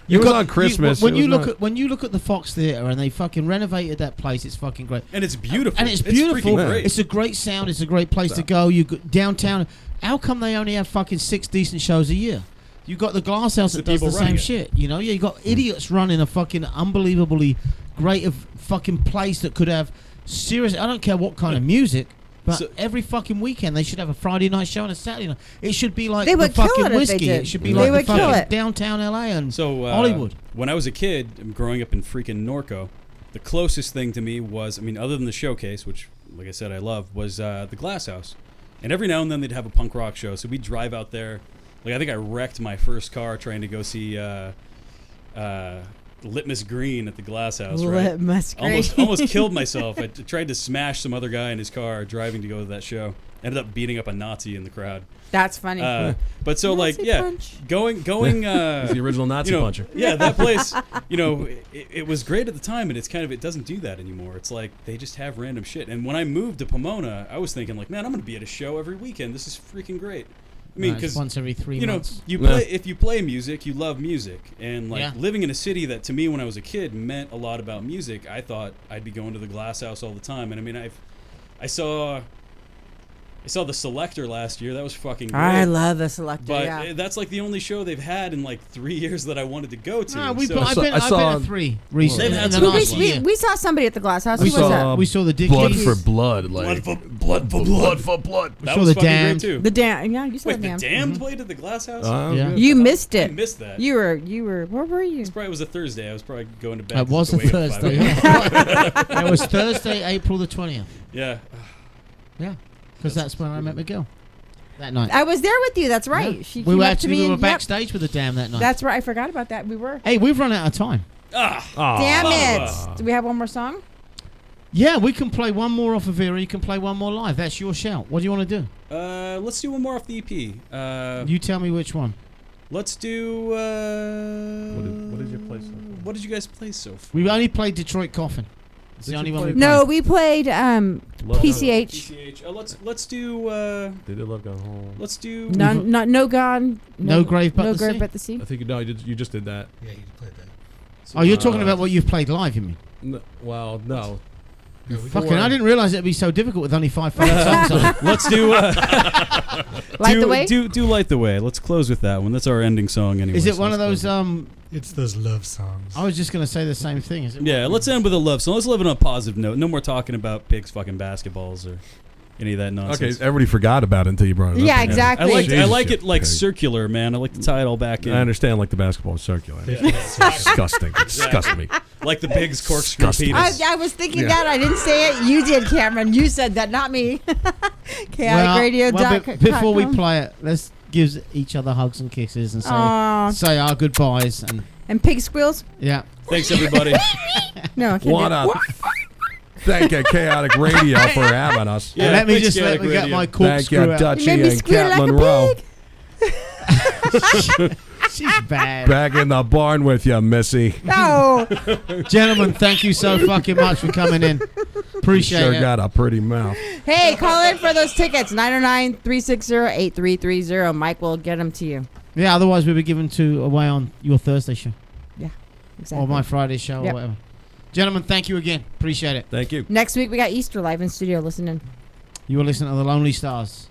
It was on Christmas. When It you was look not- at when you look at the Fox Theatre and they fucking renovated that place, it's fucking great. And it's beautiful. And it's beautiful. freaking great. It's a great sound. It's a great place to go. You go downtown. How come they only have fucking 6 decent shows a year? You got the Glass House that the does the people same running it. shit. You know, you got idiots running a fucking unbelievably great fucking place that could have serious. I don't care what kind of music. But So- every fucking weekend they should have a Friday night show and a Saturday night. It should be like They the would kill fucking it if they whiskey. did. It should be They like would the kill fucking it. downtown LA and So Hollywood. When I was a kid, growing up in freaking Norco, the closest thing to me was, I mean, other than the Showcase, which, like I said, I love, was the Glass House. And every now and then they'd have a punk rock show, so we'd drive out there. Like I think I wrecked my first car trying to go see Litmus Green at the Glass House. Right? Litmus Green. Almost killed myself. I tried to smash some other guy in his car driving to go to that show. Ended up beating up a Nazi in the crowd. That's funny. But so Nazi like yeah, punch. going. He's the original Nazi you know, puncher. Yeah, that place. You know, it was great at the time, and it's kind of it doesn't do that anymore. It's like they just have random shit. And when I moved to Pomona, I was thinking like, man, I'm gonna be at a show every weekend. This is freaking great. I mean, No, it's because once every 3 you know, months. you play if you play music, you love music, and like Yeah. living in a city that to me when I was a kid meant a lot about music. I thought I'd be going to the Glass House all the time, and I mean, I saw the Selector last year. That was fucking great. I love the Selector. But Yeah. that's like the only show they've had in like 3 years that I wanted to go to. No, So- I've been saw- at 3 recently. They've had in the some we, last good we, year. we saw somebody at the Glass House. We Who was that? saw, we saw the Blood Dickies. for blood, like blood for blood. We That saw was the fucking Damned. great too. The Damned. Yeah, you saw Wait, the the Damned. Damned played at the Glass House? Yeah. You missed I it. missed that. You were. Where were you? It was a Thursday. I was probably going to bed. It was a 'cause I wake up Thursday. 5 a.m. It was Thursday, April the 20th. Yeah. Yeah, because that's when I met my girl. That night. I was there with you. That's right. Yeah. She we came were up to actually me we were and, yep, backstage with the Damn that night. That's right. I forgot about that. We were. Hey, we've run out of time. Damn Oh. it! Do we have one more song? Yeah, we can play one more off of Vera. You can play one more live. That's your shout. What do you want to do? Let's do one more off the EP. You tell me which one. Let's do. What did you play so far? What did you guys play so far? We only played Detroit Coffin. It's the Did only you one play- we No, played. we played PCH. PCH. Let's do. They did Love Gone Home. Let's do. No gone. No Grave But No the grave Sea. but the sea. I think you just did that. Yeah, you played that. Oh, you're talking about what you've played live, you mean? No, well, no. Yeah, we Fucking, I didn't realize it'd be so difficult with only 5 fucking songs on it. Let's do. Light the Way? Do Light the Way. Let's close with that one. That's our ending song anyway. Is it so one of let's those? close It's those love songs. I was just gonna say the same thing. Is it? Yeah, let's end with a love song. Let's live on a positive note. No more talking about pigs fucking basketballs or any of that Okay, nonsense. everybody forgot about it until you brought it up. Yeah, again. exactly. I like it like Okay. circular, man. I like to tie it all back in. I understand, like the basketball is circular. Yeah. Disgusting. It disgusts me. Like the pig's corkscrew Disgusting. penis. I was thinking Yeah. that. I didn't say it. You did, Cameron. You said that, not me. Chaoticradio.com. Before we play it, let's give each other hugs and kisses and say our goodbyes And pig squeals? yeah. Thanks, everybody. No, I can't What do up? Thank you, Chaotic Radio, for having us. Yeah, let me thanks, just let Chaotic me get Radio. my Thank corkscrew you, out. Dutchie Made me and squeal Cat like a Monroe. pig. She's bad. Back in the barn with you, Missy. No. Gentlemen, thank you so fucking much for coming in. Appreciate Sure it. got a pretty mouth. Hey, call in for those tickets. 909-360-8330. Mike will get them to you. Yeah, otherwise we'll be given away on your Thursday show Exactly. or my Friday show Yep. or whatever. Gentlemen, thank you again. Appreciate it. Thank you. Next week, we got Easter live in studio. Listen in. You were listening to The Lonely Stars.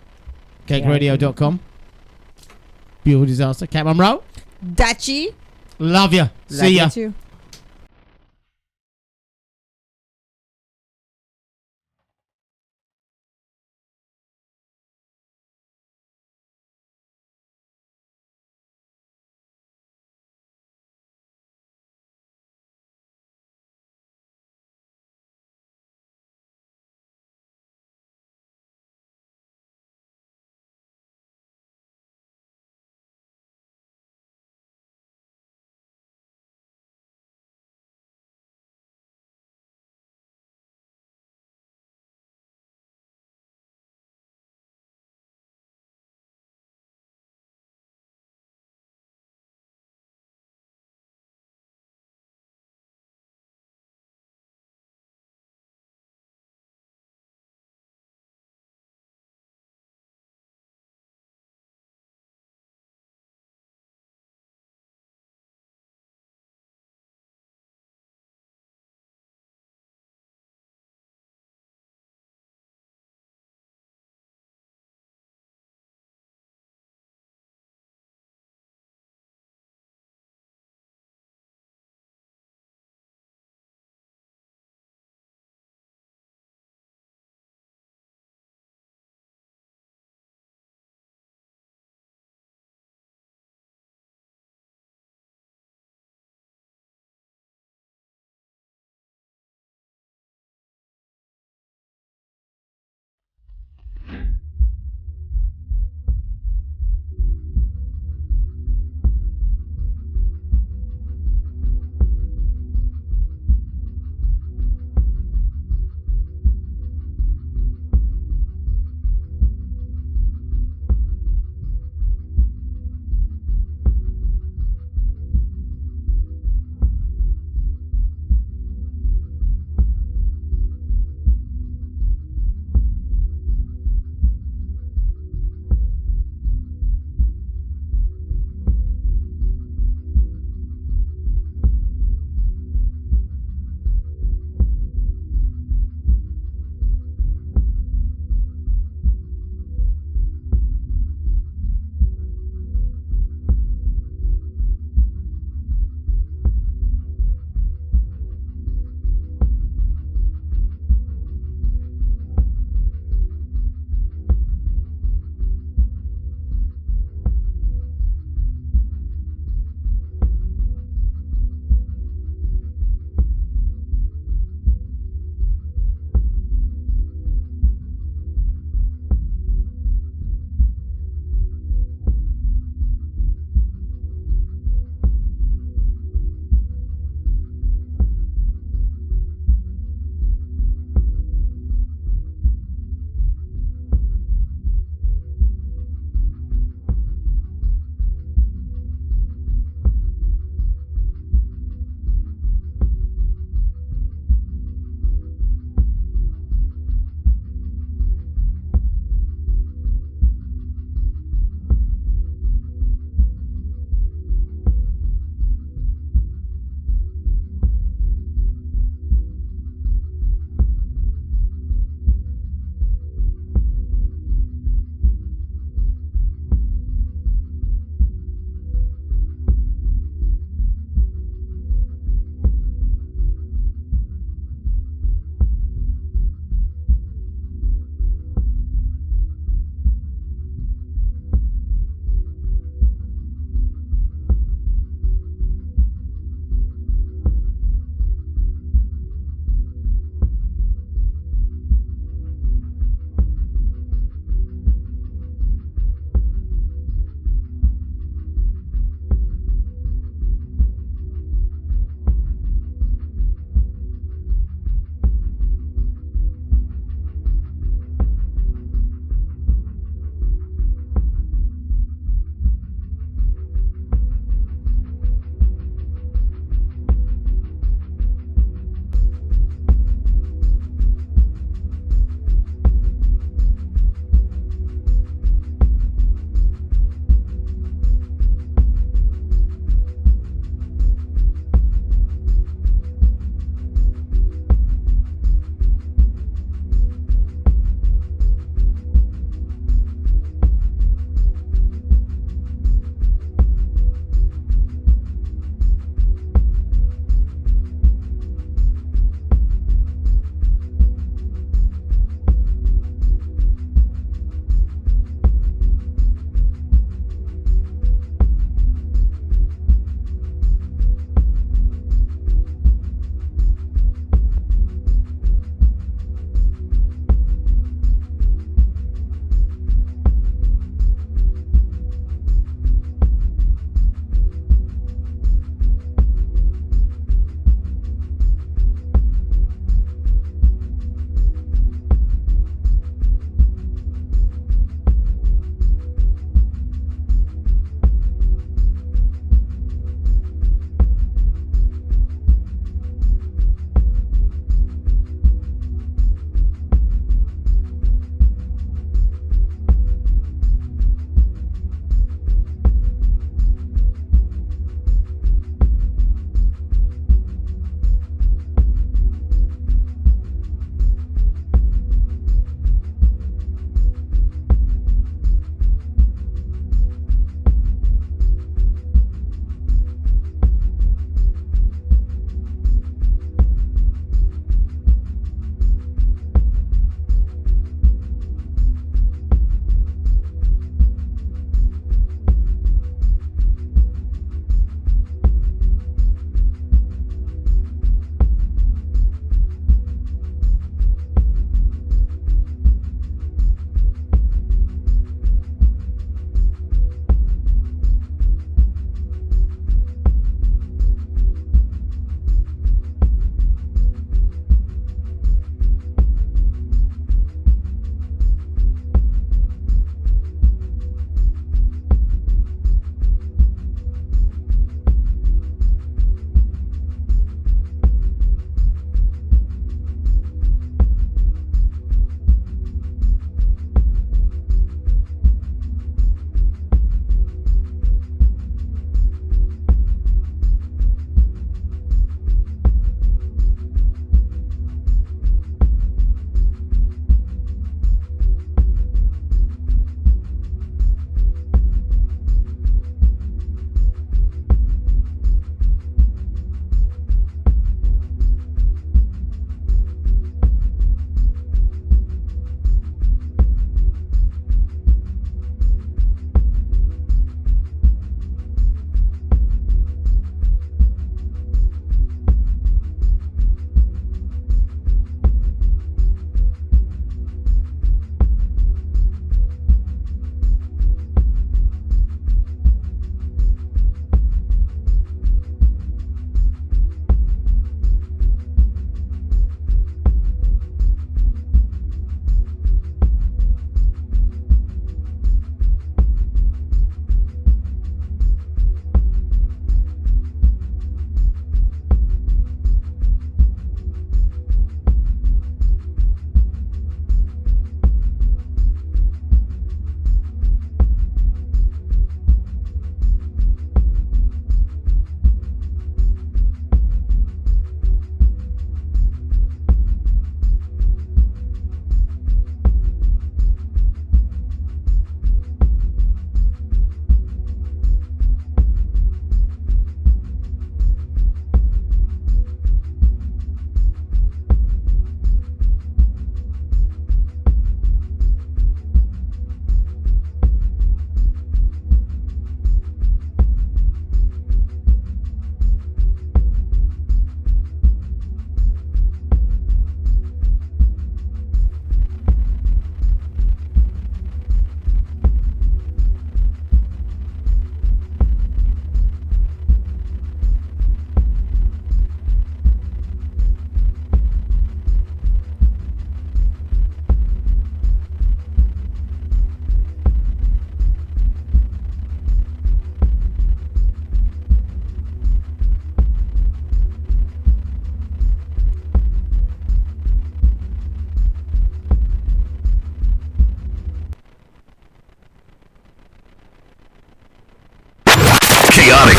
CakeRadio.com. Beautiful Disaster. Cat Monroe. Dutchie. Love ya. Love See you ya. too.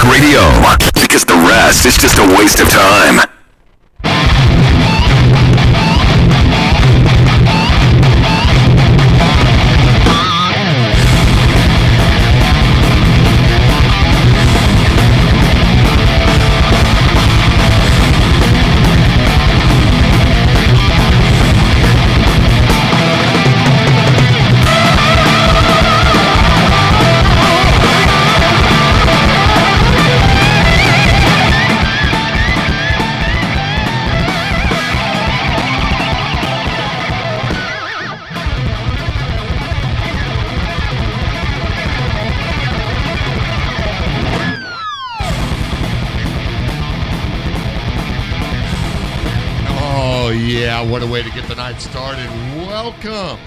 Chaotic Radio, because the rest is just a waste of time. What a way to get the night started. Welcome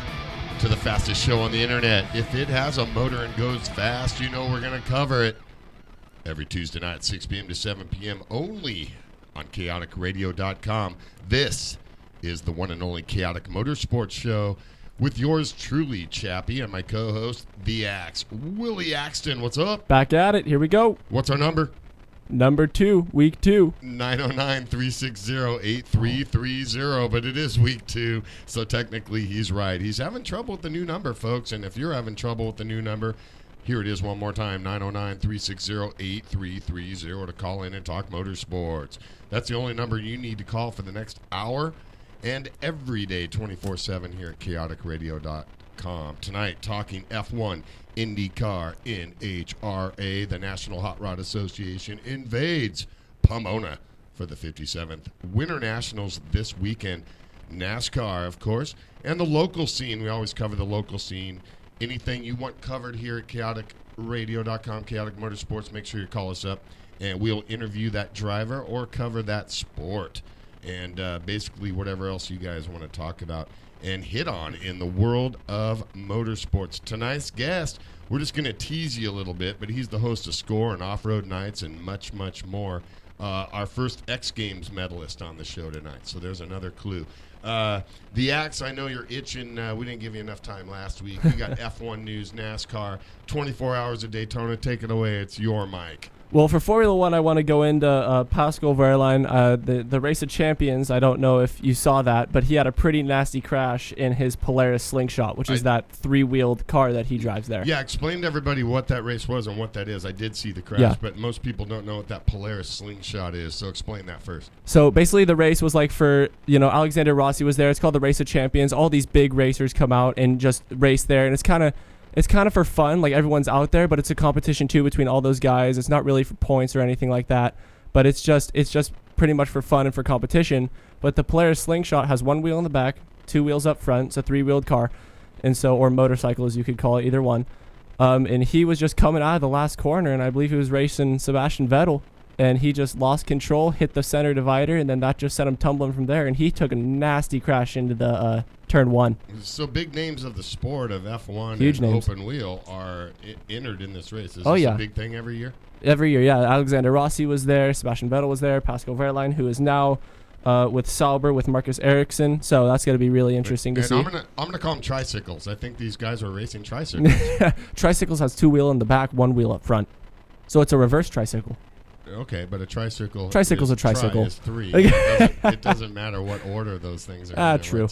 to the fastest show on the internet. If it has a motor and goes fast, you know we're going to cover it. Every Tuesday night, 6 p.m. to 7 p.m. only on chaoticradio.com. This is the one and only Chaotic Motorsports Show with yours truly, Chappie, and my co-host, The Axe, Willie Axton. What's up? Back at it. Here we go. What's our number? Number 2, week 2. 909-360-8330, but it is week 2, so technically he's right. He's having trouble with the new number, folks, and if you're having trouble with the new number, here it is one more time, 909-360-8330 to call in and talk motorsports. That's the only number you need to call for the next hour and every day 24/7 here at chaoticradio.com. Tonight, talking F1, IndyCar, NHRA, the National Hot Rod Association invades Pomona for the 57th Winter Nationals this weekend. NASCAR, of course, and the local scene. We always cover the local scene. Anything you want covered here at chaoticradio.com, Chaotic Motorsports, make sure you call us up, and we'll interview that driver or cover that sport. And basically whatever else you guys want to talk about and hit on in the world of motorsports. Tonight's guest, we're just going to tease you a little bit, but he's the host of Score and Off-Road Nights and much, much more. Our first X Games medalist on the show tonight, so there's another clue. The Axe, I know you're itching. We didn't give you enough time last week. We got F1 news, NASCAR, 24 hours of Daytona. Take it away. It's your mic. Well, for Formula One, I want to go into Pascal Wehrlein, the Race of Champions. I don't know if you saw that, but he had a pretty nasty crash in his Polaris Slingshot, which is that three-wheeled car that he drives there. Yeah, explain to everybody what that race was and what that is. I did see the crash, but most people don't know what that Polaris Slingshot is, so explain that first. So basically the race was like for, Alexander Rossi was there. It's called the Race of Champions. All these big racers come out and just race there, and it's kind of for fun, like everyone's out there, but it's a competition too between all those guys. It's not really for points or anything like that, but it's just pretty much for fun and for competition. But the Polaris Slingshot has one wheel in the back, two wheels up front. It's a three-wheeled car, and so, or motorcycle as you could call it, either one. And he was just coming out of the last corner, and I believe he was racing Sebastian Vettel, and he just lost control, hit the center divider, and then that just sent him tumbling from there, and he took a nasty crash into the turn 1. So big names of the sport of F1 Huge and names. open wheel are entered in this race. Is this yeah. a big thing every year? Every year, yeah. Alexander Rossi was there, Sebastian Vettel was there, Pascal Wehrlein, who is now with Sauber with Marcus Ericsson. So that's going to be really interesting to see. I'm gonna call them tricycles. I think these guys are racing tricycles. Tricycles has two wheel in the back, one wheel up front. So it's a reverse tricycle. Okay, but a tricycle. Tricycle's a tricycle. Is 3. It doesn't matter what order those things are. True.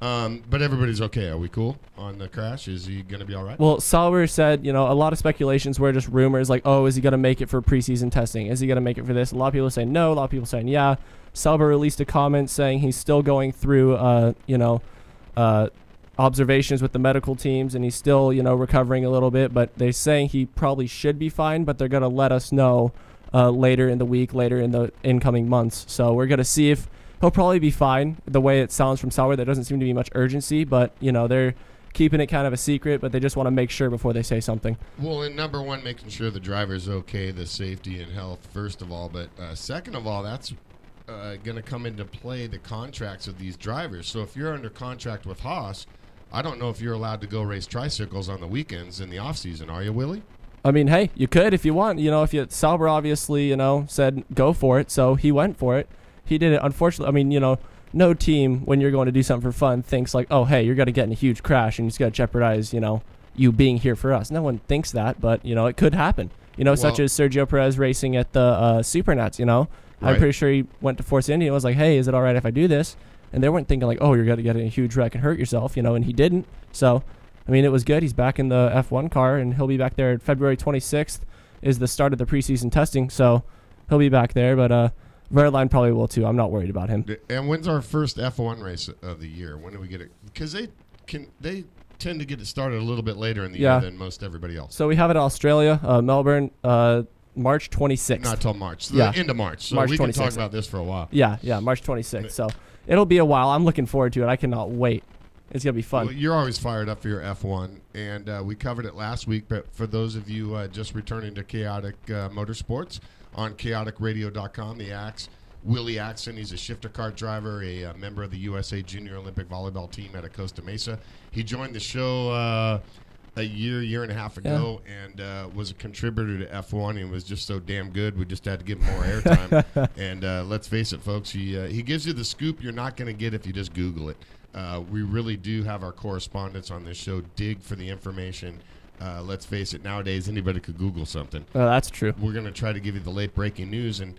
But everybody's okay. Are we cool on the crash? Is he going to be all right? Well, Sauber said, a lot of speculations were just rumors like, oh, is he going to make it for preseason testing? Is he going to make it for this? A lot of people saying no. A lot of people saying yeah. Sauber released a comment saying he's still going through, observations with the medical teams, and he's still, recovering a little bit. But they're saying he probably should be fine, but they're going to let us know later in the week, later in the incoming months. So we're going to see if he'll probably be fine. The way it sounds from Sauber, there doesn't seem to be much urgency, but, they're keeping it kind of a secret, but they just want to make sure before they say something. Well, and number one, making sure the driver's okay, the safety and health, first of all. But second of all, that's going to come into play the contracts of these drivers. So if you're under contract with Haas, I don't know if you're allowed to go race tricycles on the weekends in the off-season. Are you, Willie? I mean, hey, you could if you want. Sauber obviously, said go for it, so he went for it. He did it. Unfortunately, I mean, no team, when you're going to do something for fun, thinks like, oh, hey, you're going to get in a huge crash and it's going to jeopardize, you being here for us. No one thinks that, but, it could happen. such as Sergio Perez racing at the Supernats, I'm Right. pretty sure he went to Force India and was like, hey, is it all right if I do this? And they weren't thinking like, oh, you're going to get in a huge wreck and hurt yourself, and he didn't. So, I mean, it was good. He's back in the F1 car, and he'll be back there February 26th is the start of the preseason testing. So he'll be back there, but Verline probably will too. I'm not worried about him. And when's our first F1 race of the year? When do we get it? Because they tend to get it started a little bit later in the year than most everybody else. So we have it in Australia, Melbourne, March 26th. Not till March. So Yeah. Into March. So March we can 26th. talk about this for a while. Yeah, March 26th. So it'll be a while. I'm looking forward to it. I cannot wait. It's going to be fun. Well, you're always fired up for your F1, and we covered it last week, but for those of you just returning to Chaotic Motorsports on chaoticradio.com, the Axe, Willie Axon, he's a shifter kart driver, a member of the USA Junior Olympic Volleyball team out of Costa Mesa. He joined the show a year and a half ago and was a contributor to F1 and was just so damn good. We just had to give him more airtime. And let's face it, folks, he gives you the scoop you're not going to get if you just Google it. We really do have our correspondents on this show dig for the information. Let's face it, nowadays anybody could Google something. That's true. We're going to try to give you the late breaking news. And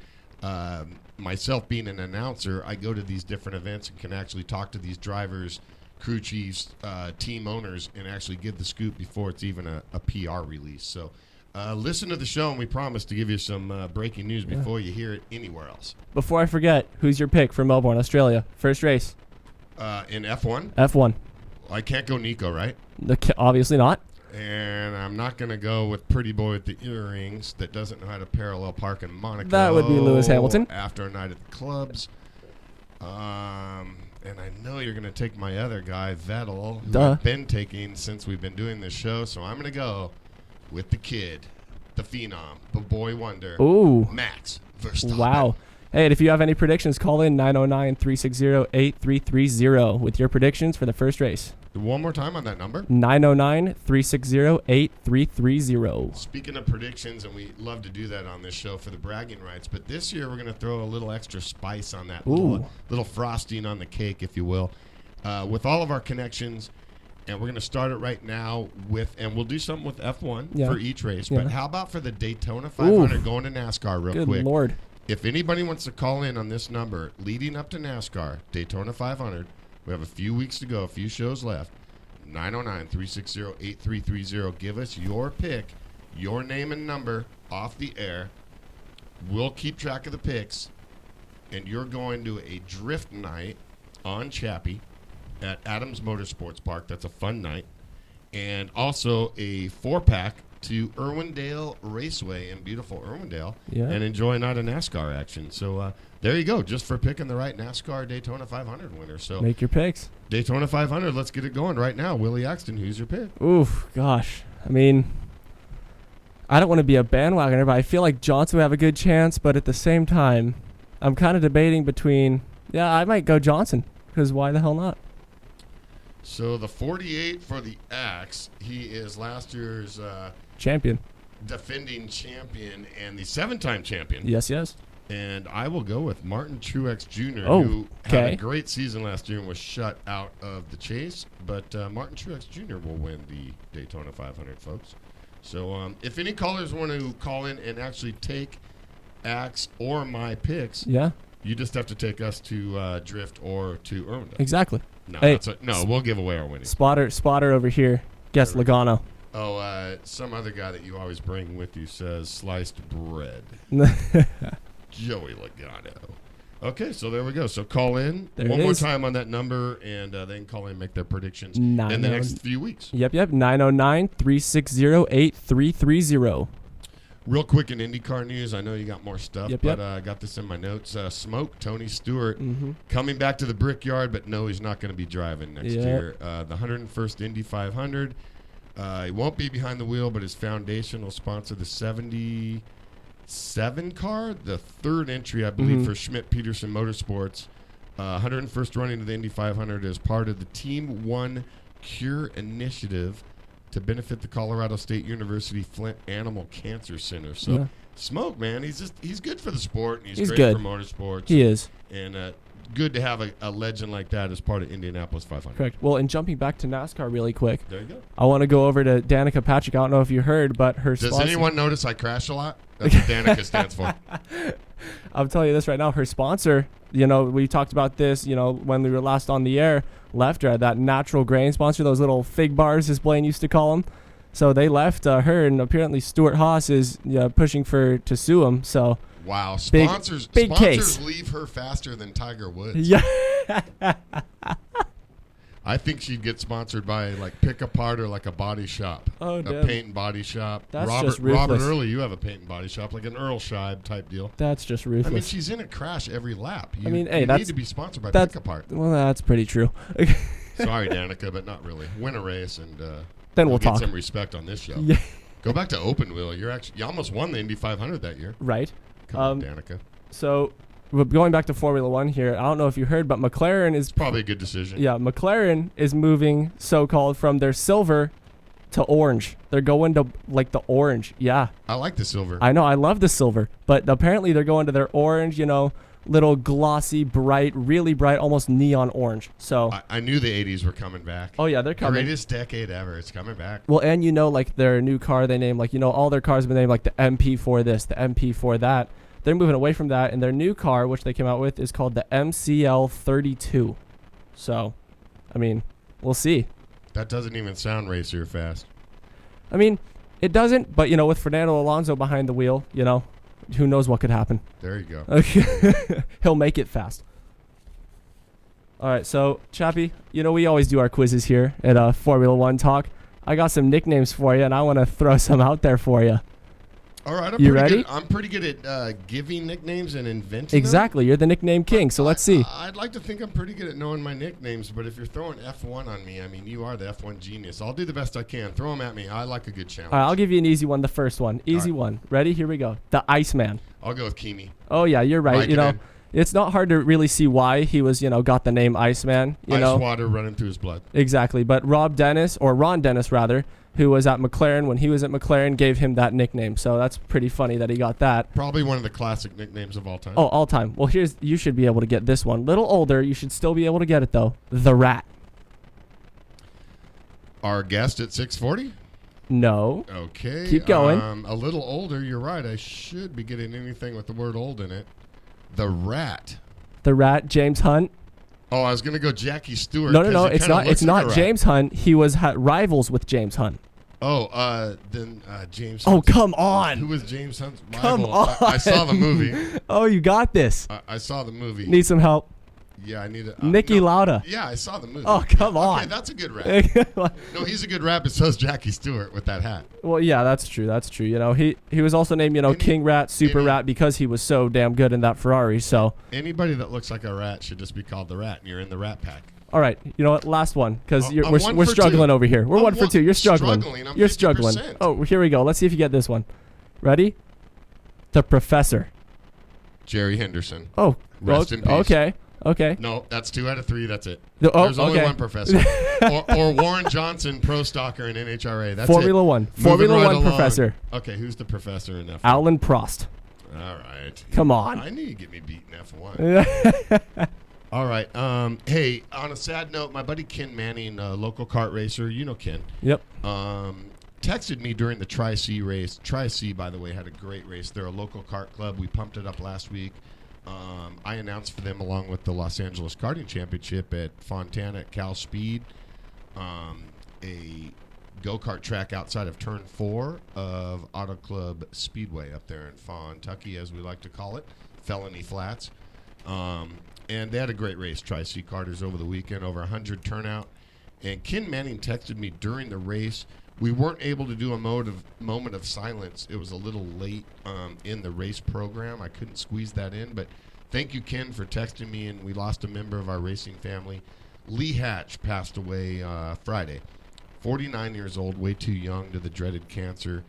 myself being an announcer, I go to these different events and can actually talk to these drivers, crew chiefs, team owners, and actually give the scoop before it's even a PR release. So listen to the show, and we promise to give you some breaking news before you hear it anywhere else. Before I forget, who's your pick for Melbourne, Australia? First race. In F1? F1. I can't go Nico, right? Obviously not. And I'm not going to go with Pretty Boy with the earrings that doesn't know how to parallel park in Monaco. That would be Lewis Hamilton. After a night at the clubs. And I know you're going to take my other guy, Vettel, who I've been taking since we've been doing this show. So I'm going to go with the kid, the phenom, the boy wonder, Max Verstappen. Wow. Hey, and if you have any predictions, call in 909-360-8330 with your predictions for the first race. One more time on that number. 909-360-8330. Speaking of predictions, and we love to do that on this show for the bragging rights, but this year we're going to throw a little extra spice on that, little frosting on the cake, if you will, with all of our connections. And we're going to start it right now with, and we'll do something with F1 for each race. But how about for the Daytona 500 going to NASCAR real quick? Good Lord. If anybody wants to call in on this number leading up to NASCAR, Daytona 500, we have a few weeks to go, a few shows left. 909-360-8330. Give us your pick, your name and number off the air. We'll keep track of the picks. And you're going to a drift night on Chappie at Adams Motorsports Park. That's a fun night. And also a 4-pack to Irwindale Raceway in beautiful Irwindale and enjoy a night of NASCAR action. So there you go, just for picking the right NASCAR Daytona 500 winner. So make your picks. Daytona 500, let's get it going right now. Willie Axton, who's your pick? Oof, gosh. I mean, I don't want to be a bandwagoner, but I feel like Johnson would have a good chance. But at the same time, I'm kind of debating between, I might go Johnson, because why the hell not? So the 48 for the Axe, he is last year's champion, defending champion, and the 7-time champion. Yes. And I will go with Martin Truex Jr., who had a great season last year and was shut out of the chase. But Martin Truex Jr. will win the Daytona 500, folks. So if any callers want to call in and actually take Axe or my picks, you just have to take us to Drift or to Irwindale. Exactly. No, we'll give away our winning. Spotter over here. Guess Logano. Oh, some other guy that you always bring with you says sliced bread. Joey Logano. Okay, so there we go. So call in one more time on that number, and they can call in and make their predictions in the next few weeks. Yep. 909-360-8330. Real quick in IndyCar news, I know you got more stuff, but I got this in my notes. Smoke, Tony Stewart, coming back to the Brickyard, but no, he's not going to be driving next year. The 101st Indy 500. He won't be behind the wheel, but his foundation will sponsor the 77 car, the third entry, I believe, for Schmidt-Peterson Motorsports. 101st running of the Indy 500 as part of the Team One Cure Initiative to benefit the Colorado State University Flint Animal Cancer Center. So, Smoke, man, he's good for the sport, and he's great good for motorsports. He is. And good to have a legend like that as part of Indianapolis 500. Correct. Well, and jumping back to NASCAR really quick. There you go. I want to go over to Danica Patrick. I don't know if you heard, but her Does sponsor. anyone notice I crash a lot? That's what Danica stands for. I'm telling you this right now. Her sponsor, we talked about this, when we were last on the air, left her, that natural grain sponsor, those little fig bars, as Blaine used to call them. So they left her, and apparently Stuart Haas is pushing to sue him. So wow, big sponsors case. leave her faster than Tiger Woods. Yeah. I think she'd get sponsored by like Pick Apart or like a body shop. Oh, a damn. paint and body shop. That's Robert, just ruthless. Robert Early, you have a paint and body shop, like an Earl Scheib type deal. That's just I mean, ruthless. she's in a crash every lap. You, hey, you that's need to be sponsored by that's, Pick Apart. Well, that's pretty true. Sorry, Danica, but not really. Win a race and then we'll get talk. some respect on this show. Yeah. Go back to open wheel. You almost won the Indy 500 that year. Right. Come on, Danica. So, going back to Formula One here, I don't know if you heard, but McLaren is Probably a good decision. Yeah, McLaren is moving so-called from their silver to orange. They're going to like the orange. Yeah. I like the silver. I know. I love the silver, but apparently they're going to their orange. Little glossy, bright, really bright, almost neon orange. So I knew the 80s were coming back. Oh yeah, they're coming. Greatest decade ever. It's coming back. Well, and like their new car they named all their cars have been named like the MP for this, the MP for that. They're moving away from that, and their new car, which they came out with, is called the MCL 32. So, I mean, we'll see. That doesn't even sound racer fast. I mean, it doesn't, but with Fernando Alonso behind the wheel, who knows what could happen. There you go. Okay. He'll make it fast. All right, so Chappie, we always do our quizzes here at Formula One Talk. I got some nicknames for you, and I want to throw some out there for you. All right, You ready? I'm pretty good at giving nicknames and inventing Exactly, you're the nickname king, so let's see. I'd like to think I'm pretty good at knowing my nicknames, but if you're throwing F1 on me, I mean, you are the F1 genius. I'll do the best I can. Throw them at me. I like a good challenge. All right, I'll give you an easy one, the first one. Easy one. Ready? Here we go. The Iceman. I'll go with Kimi. Oh, yeah, you're right. Raikkonen. It's not hard to really see why he was, got the name Iceman. Ice water running through his blood. Exactly, but Ron Dennis, rather, who was at McLaren when he was at McLaren, gave him that nickname. So that's pretty funny that he got that. Probably one of the classic nicknames of all time. Oh, all time. Well, you should be able to get this one. Little older, you should still be able to get it though. The Rat. Our guest at 640? No. Okay. Keep going. A little older, you're right. I should be getting anything with the word old in it. The Rat. The Rat, James Hunt. Oh, I was going to go Jackie Stewart. No, it's not. It's not James Hunt. He was rivals with James Hunt. Oh, then James Oh, Hunt. come on. Who was James Hunt's rival? Come on. I saw the movie. Oh, you got this. I saw the movie. Need some help? Yeah, I need it. Nicky Lauda. Yeah, I saw the movie. Oh, come on. Okay, that's a good rap. No, he's a good rap, but so's Jackie Stewart with that hat. Well, yeah, that's true. That's true. He was also named, King Rat, Super Rat because he was so damn good in that Ferrari. So anybody that looks like a rat should just be called the Rat, and you're in the Rat Pack. all right, you know what? Last one because I'm we're struggling over here. We're I'm 1 for 2. You're struggling. I'm You're struggling. 50%. Oh, here we go. Let's see if you get this one. Ready? The Professor. Jerry Henderson. Oh, Rest in peace. Okay. No, that's 2 out of 3. That's it. Oh, There's only okay. one professor. or Warren Johnson, pro stalker in NHRA. That's Formula it. One. Moving Formula right One along. professor. Okay, who's the professor in F1? Alan Prost. All right. Come on. I knew you'd get me beat in F1. All right. Hey, on a sad note, my buddy Ken Manning, local kart racer, you know Ken. Yep. Texted me during the Tri-C race. Tri-C, by the way, had a great race. They're a local kart club. We pumped it up last week. I announced for them along with the Los Angeles Karting Championship at Fontana at Cal Speed, a go-kart track outside of Turn 4 of Auto Club Speedway up there in Fontucky, as we like to call it, Felony Flats. And they had a great race, Tri-C Karters, over the weekend, over 100 turnout. And Ken Manning texted me during the race. We weren't able to do a moment of silence. It was a little late in the race program. I couldn't squeeze that in, but thank you, Ken, for texting me, and we lost a member of our racing family. Lee Hatch passed away Friday. 49 years old, way too young to the dreaded cancer.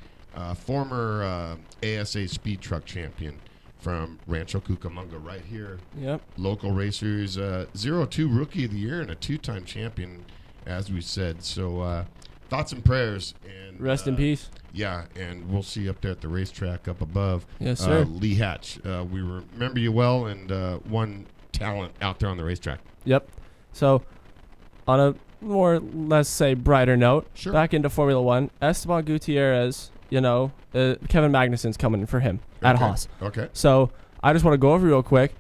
Former ASA speed truck champion from Rancho Cucamonga right here. Yep. Local racers, 0-2 Rookie of the Year and a 2-time champion, as we said. So thoughts and prayers. And Rest in peace. Yeah, and we'll see you up there at the racetrack up above. Yes, sir. Lee Hatch, we remember you well and won talent out there on the racetrack. Yep. So, on a more, let's say, brighter note, Sure. back into Formula One, Esteban Gutierrez, Kevin Magnussen's coming for him at Okay. Haas. Okay. So, I just want to go over real quick,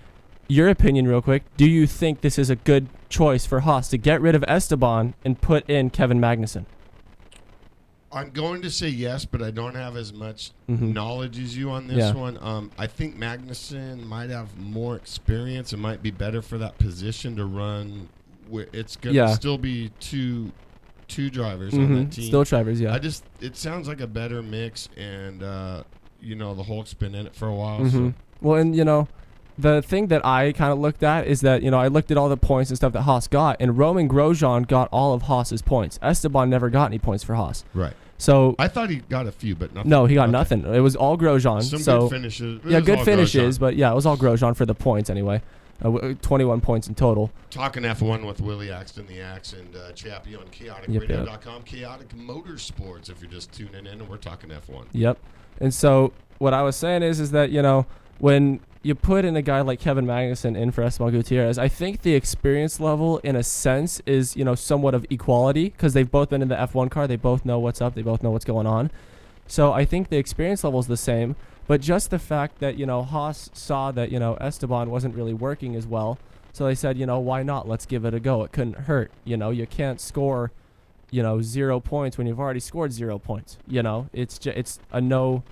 your opinion real quick. Do you think this is a good choice for Haas to get rid of Esteban and put in Kevin Magnussen? I'm going to say yes, but I don't have as much Mhm. knowledge as you on this Yeah. one. I think Magnussen might have more experience and might be better for that position to run. Where it's going to Yeah. still be two drivers on that team. Still drivers, yeah. It sounds like a better mix, and the Hulk's been in it for a while. Mhm. So Well, and the thing that I kind of looked at is that I looked at all the points and stuff that Haas got, and Roman Grosjean got all of Haas's points. Esteban never got any points for Haas. right. So I thought he got a few, but nothing. no, he got Okay. nothing. It was all Grosjean. Some so good finishes. It yeah, was good all finishes, Grosjean. but yeah, it was all Grosjean for the points anyway. 21 points in total. Talking F1 with Willie Axton, the Axe, and Chappie on chaoticradio.com. Chaotic Motorsports, if you're just tuning in, and we're talking F1. Yep. And so what I was saying is that when you put in a guy like Kevin Magnussen in for Esteban Gutierrez, I think the experience level, in a sense, is somewhat of equality because they've both been in the F1 car. They both know what's up. They both know what's going on. So I think the experience level is the same. But just the fact that Haas saw that Esteban wasn't really working as well, so they said why not? Let's give it a go. It couldn't hurt. You can't score 0 points when you've already scored 0 points. It's a no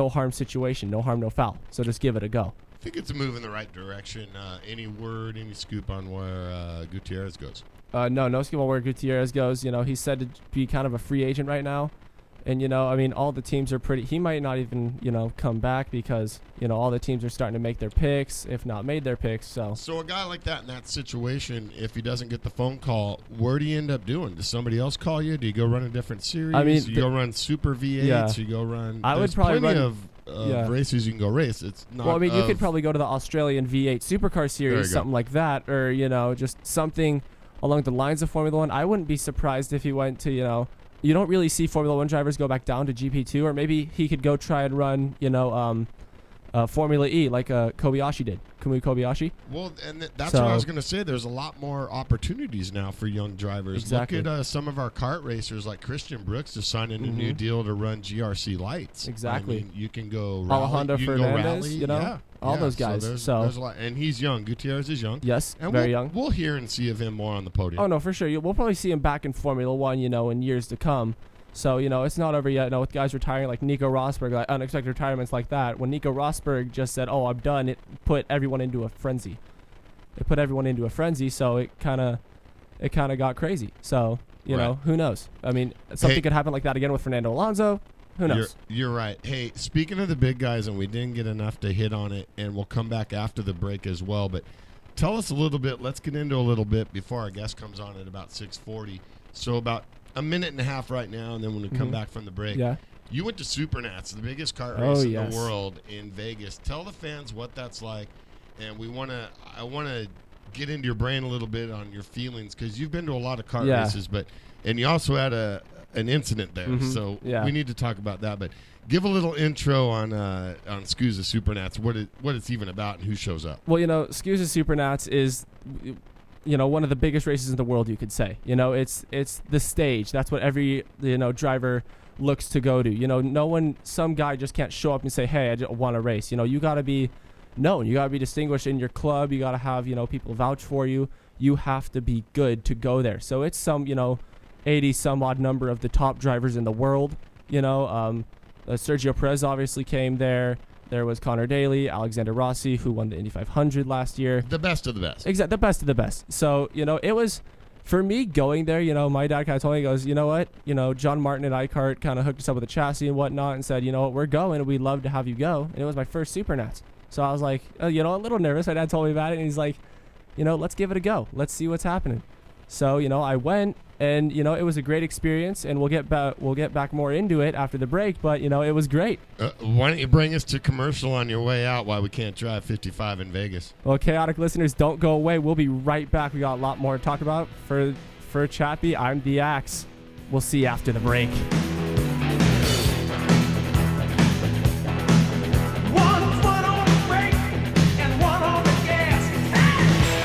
harm situation, no harm, no foul. So just give it a go. I think it's a move in the right direction. Any word, any scoop on where Gutierrez goes? No scoop on where Gutierrez goes. He's said to be kind of a free agent right now. And, all the teams are pretty... He might not even, come back because, all the teams are starting to make their picks, if not made their picks. So a guy like that in that situation, if he doesn't get the phone call, where do you end up doing? Does somebody else call you? Do you go run a different series? I mean, you go run Super V8s? Yeah. You go run... I would there's probably plenty run- of races you can go race. It's not... Well, I mean, you could probably go to the Australian V8 Supercar Series, go. something like that, or, just something along the lines of Formula One. I wouldn't be surprised if he went to, you don't really see Formula One drivers go back down to GP2, or maybe he could go try and run, Formula E like Kobayashi did. Kamui Kobayashi. Well, and that's what I was going to say. There's a lot more opportunities now for young drivers. Exactly. Look at some of our kart racers like Christian Brooks is signing a new deal to run GRC lights. Exactly. I mean, you can go rally. Alejandro you can go Fernandez, rally. all those guys. There's So a lot, and he's young. Gutierrez is young. yes, And very young. We'll hear and see of him more on the podium. Oh no, for sure. We'll probably see him back in Formula One, in years to come. So it's not over yet. With guys retiring like Nico Rosberg, like unexpected retirements like that. When Nico Rosberg just said, "Oh, I'm done," it put everyone into a frenzy. So it kind of got crazy. So who knows? I mean, something could happen like that again with Fernando Alonso. Who knows? You're right. Hey, speaking of the big guys, and we didn't get enough to hit on it, and we'll come back after the break as well. But tell us a little bit. Let's get into a little bit before our guest comes on at about 6:40. So about a minute and a half right now, and then when we come back from the break. Yeah. You went to Supernats, the biggest kart race in yes. the world in Vegas. Tell the fans what that's like, and I want to get into your brain a little bit on your feelings because you've been to a lot of kart races, and you also had an incident there, so we need to talk about that. But give a little intro on SCUSA Supernats, what it's even about, and who shows up. Well, SCUSA Supernats is one of the biggest races in the world, you could say. It's the stage. That's what every driver looks to go to. Some guy just can't show up and say, "Hey, I just want to race." You got to be known. You got to be distinguished in your club. You got to have people vouch for you. You have to be good to go there. So it's some 80 some odd number of the top drivers in the world. Sergio Perez obviously came there. There was Connor Daly, Alexander Rossi, who won the Indy 500 last year. The best of the best. Exactly, the best of the best. So, it was, for me going there, my dad kind of told me, he goes, you know what? John Martin at iCart kind of hooked us up with a chassis and whatnot and said, we're going. We'd love to have you go. And it was my first Supernats. So I was like, a little nervous. My dad told me about it, and he's like, let's give it a go. Let's see what's happening. So, I went, and, it was a great experience, and we'll get back more into it after the break, but, it was great. Why don't you bring us to commercial on your way out while we can't drive 55 in Vegas? Well, Chaotic listeners, don't go away. We'll be right back. We got a lot more to talk about. For Chappie, I'm the Axe. We'll see you after the break. One foot on the brake and one on the gas. Hey!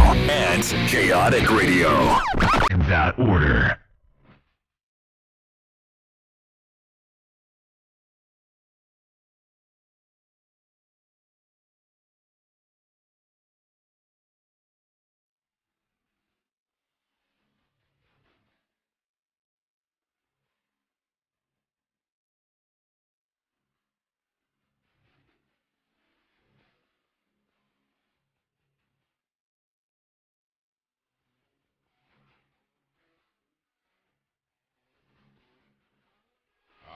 and Chaotic Radio. In that order.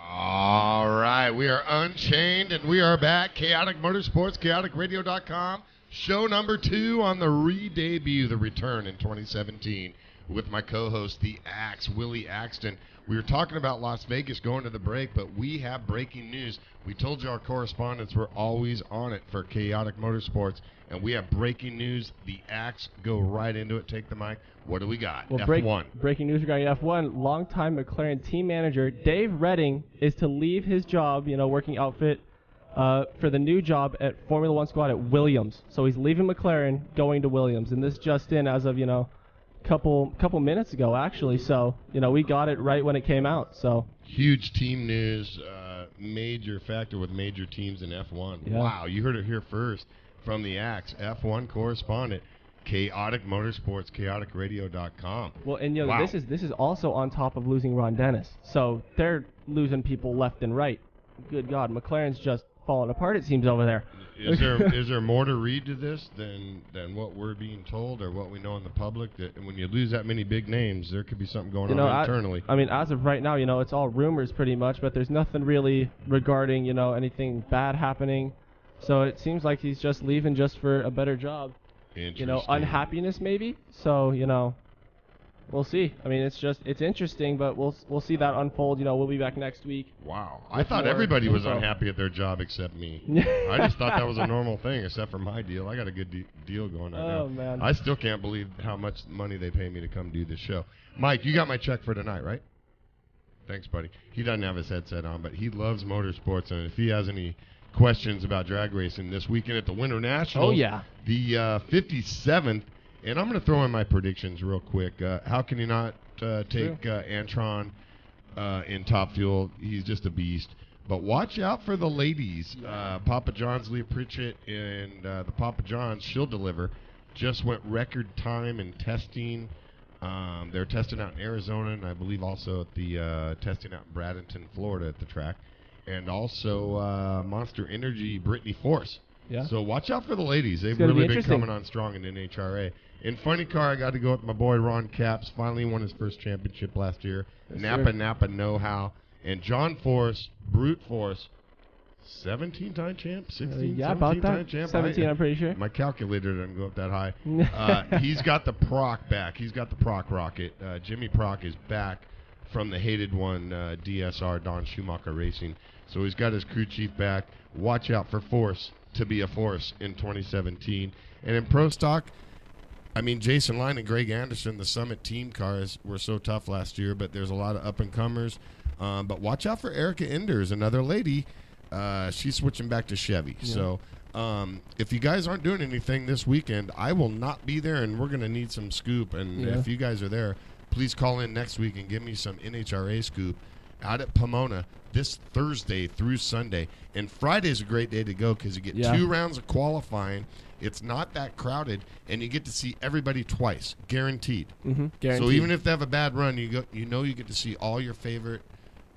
All right, we are unchained and we are back. Chaotic Motorsports, chaoticradio.com. Show number 2 on the re-debut, the return in 2017 with my co-host, the Axe, Willie Axton. We were talking about Las Vegas going to the break, but we have breaking news. We told you our correspondents were always on it for Chaotic Motorsports, and we have breaking news. The Axe, go right into it. Take the mic. What do we got? Well, F1. Breaking news regarding F1. Longtime McLaren team manager Dave Redding is to leave his job, working outfit, for the new job at Formula One squad at Williams. So he's leaving McLaren, going to Williams, and this just in as of couple minutes ago actually. So we got it right when it came out. So huge team news, major factor with major teams in F1. Yeah. Wow, you heard it here first from the Axe, F1 correspondent. Chaotic Motorsports, chaoticradio.com. Well, and wow. this is also on top of losing Ron Dennis. So they're losing people left and right. Good God, McLaren's just falling apart, it seems, over there. Is there more to read to this than what we're being told or what we know in the public? That when you lose that many big names, there could be something going on internally. I mean, as of right now, it's all rumors pretty much, but there's nothing really regarding anything bad happening. So it seems like he's just leaving just for a better job. Unhappiness maybe. So we'll see. I mean, it's interesting, but we'll see that unfold. We'll be back next week. Wow, I thought everybody was unhappy at their job except me. I just thought that was a normal thing, except for my deal. I got a good deal going right now. Oh man, I still can't believe how much money they pay me to come do this show. Mike, you got my check for tonight, right? Thanks, buddy. He doesn't have his headset on, but he loves motorsports, and if he has any questions about drag racing this weekend at the Winter Nationals. Oh yeah, the 57th, and I'm going to throw in my predictions real quick. How can you not take Antron in Top Fuel? He's just a beast. But watch out for the ladies. Papa John's, Leah Pritchett, and the Papa John's, she'll deliver. Just went record time in testing. They're testing out in Arizona, and I believe also at the testing out in Bradenton, Florida at the track. And also Monster Energy, Brittany Force. Yeah. So watch out for the ladies. They've really been coming on strong in NHRA. In Funny Car, I got to go with my boy Ron Capps. Finally won his first championship last year. Yes, Napa Know-How. And John Force, Brute Force, 17-time champ, 16, yeah, about 17-time that. champ. 17, I'm pretty sure. My calculator doesn't go up that high. He's got the Proc back. He's got the Proc rocket. Jimmy Proc is back from the hated one, DSR, Don Schumacher Racing. So he's got his crew chief back. Watch out for Force to be a force in 2017. And in Pro Stock, I mean, Jason Line and Greg Anderson, the Summit team cars were so tough last year, but there's a lot of up-and-comers. But watch out for Erica Enders, another lady. She's switching back to Chevy. Yeah. So if you guys aren't doing anything this weekend, I will not be there, and we're going to need some scoop. And if you guys are there, please call in next week and give me some NHRA scoop out at Pomona this Thursday through Sunday. And Friday's a great day to go because you get 2 rounds of qualifying. It's not that crowded, and you get to see everybody twice, guaranteed. Mm-hmm. Guaranteed. So even if they have a bad run, you get to see all your favorite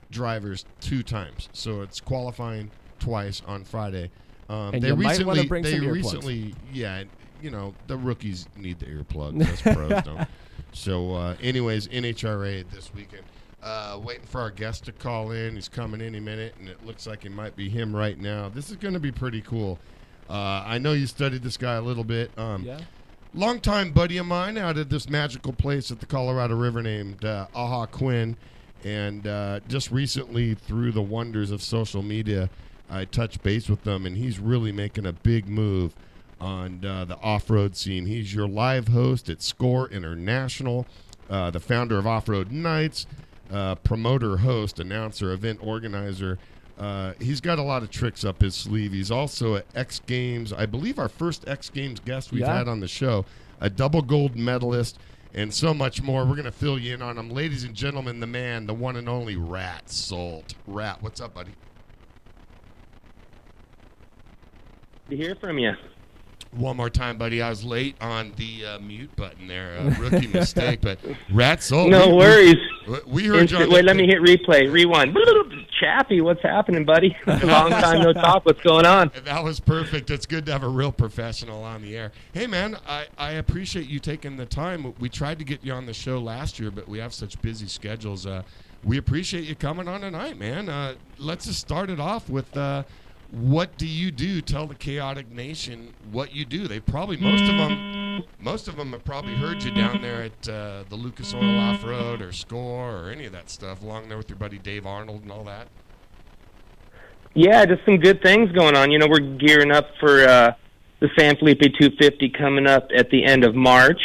drivers 2 times. So it's qualifying twice on Friday. And they might want to bring some earplugs. The rookies need the earplugs. Us pros don't. So anyways, NHRA this weekend. Waiting for our guest to call in. He's coming any minute, and it looks like it might be him right now. This is going to be pretty cool. I know you studied this guy a little bit. Longtime buddy of mine out at this magical place at the Colorado River named Aha Quinn. And just recently, through the wonders of social media, I touched base with him, and he's really making a big move on the off-road scene. He's your live host at Score International, the founder of Off-Road Nights, promoter, host, announcer, event organizer. He's got a lot of tricks up his sleeve. He's also at X Games. I believe our first X Games guest we've had on the show. a double gold medalist, and so much more. We're going to fill you in on him. Ladies and gentlemen, the man, the one and only Rat Salt. Rat, what's up, buddy? To hear from you. One more time, buddy. I was late on the mute button there. Rookie mistake, but Rat Salt. No worries. We heard you on Wait, let me hit replay. Rewind. Chappie, what's happening, buddy? Long time no talk. What's going on? That was perfect. It's good to have a real professional on the air. Hey, man, I appreciate you taking the time. We tried to get you on the show last year, but we have such busy schedules. We appreciate you coming on tonight, man. Let's just start it off with what do you do? Tell the Kaotic Nation what you do. They probably most of them have probably heard you down there at the Lucas Oil Off Road or Score or any of that stuff, along there with your buddy Dave Arnold and all that. Yeah, just some good things going on. We're gearing up for the San Felipe 250 coming up at the end of March.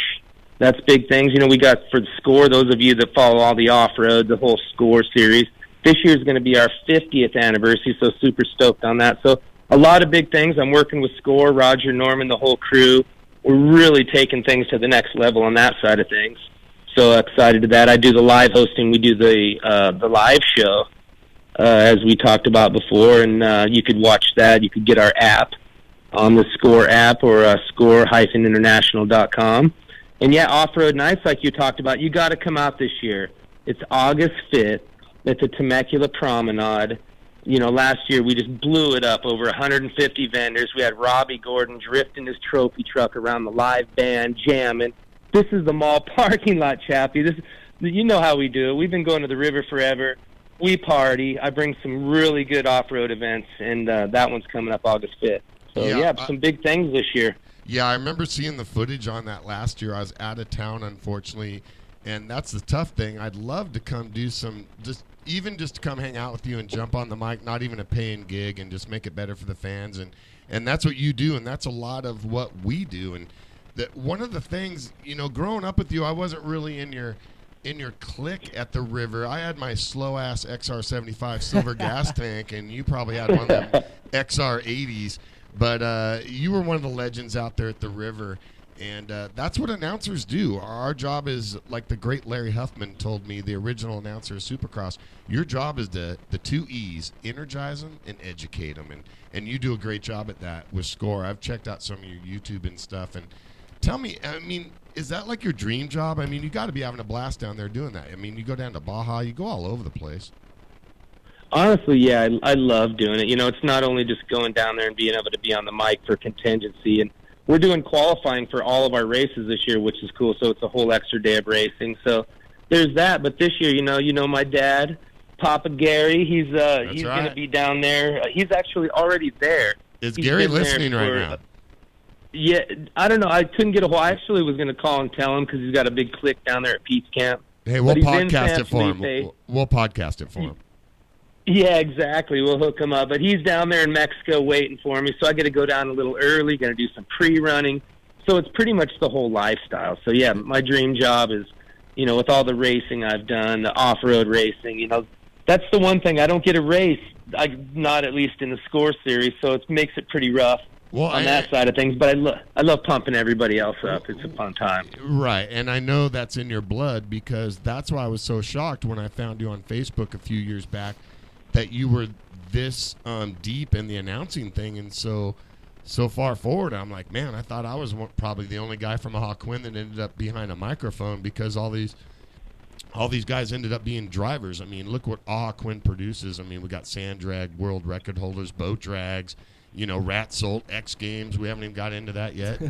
That's big things. We got for the Score, those of you that follow all the off-road, the whole Score series. This year is going to be our 50th anniversary, so super stoked on that. So a lot of big things. I'm working with Score, Roger, Norman, the whole crew. We're really taking things to the next level on that side of things. So excited to that. I do the live hosting. We do the live show, as we talked about before, and you could watch that. You could get our app on the Score app or score-international.com. And, yeah, off-road nights like you talked about, you got to come out this year. It's August 5th. It's a Temecula Promenade. Last year we just blew it up, over 150 vendors. We had Robbie Gordon drifting his trophy truck around the live band, jamming. This is the mall parking lot, Chappie. You know how we do it. We've been going to the river forever. We party. I bring some really good off-road events, and that one's coming up August 5th. So, yeah, some big things this year. Yeah, I remember seeing the footage on that last year. I was out of town, unfortunately, and that's the tough thing. I'd love to come do some even just to come hang out with you and jump on the mic, not even a paying gig, and just make it better for the fans. And that's what you do, and that's a lot of what we do. And one of the things, growing up with you, I wasn't really in your clique at the river. I had my slow-ass XR75 silver gas tank, and you probably had one of them XR80s. But you were one of the legends out there at the river. And that's what announcers do. Our job is, like the great Larry Huffman told me, the original announcer of Supercross, your job is the two E's, energize them and educate them. And you do a great job at that with Score. I've checked out some of your YouTube and stuff. And tell me, is that like your dream job? You got to be having a blast down there doing that. You go down to Baja, you go all over the place. Honestly, yeah, I love doing it. It's not only just going down there and being able to be on the mic for contingency, and we're doing qualifying for all of our races this year, which is cool. So it's a whole extra day of racing. So there's that. But this year, my dad, Papa Gary, he's going to be down there. He's actually already there. Is Gary listening right now? Yeah, I don't know. I couldn't get a hold. I actually was going to call and tell him because he's got a big clique down there at Pete's Camp. Hey, we'll podcast it for him. We'll podcast it for him. Yeah, exactly. We'll hook him up. But he's down there in Mexico waiting for me, so I got to go down a little early, going to do some pre-running. So it's pretty much the whole lifestyle. So, yeah, my dream job is, with all the racing I've done, the off-road racing, that's the one thing. I don't get a race, not at least in the Score series, so it makes it pretty rough on that side of things. But I love pumping everybody else up. It's a fun time. Right, and I know that's in your blood because that's why I was so shocked when I found you on Facebook a few years back, that you were this deep in the announcing thing and so far forward. I'm like, man, I thought I was probably the only guy from Aha Quinn that ended up behind a microphone because all these guys ended up being drivers. Look what Aha Quinn produces. We got sand drag world record holders, boat drags, Rat Salt, X Games. We haven't even got into that yet.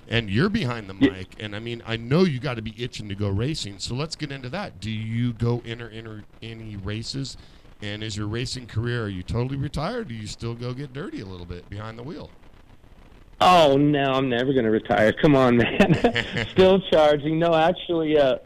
And you're behind the mic. And I know you got to be itching to go racing. So let's get into that. Do you go enter any races? And is your racing career, are you totally retired, or do you still go get dirty a little bit behind the wheel? Oh, no, I'm never going to retire. Come on, man. Still charging. No, actually, a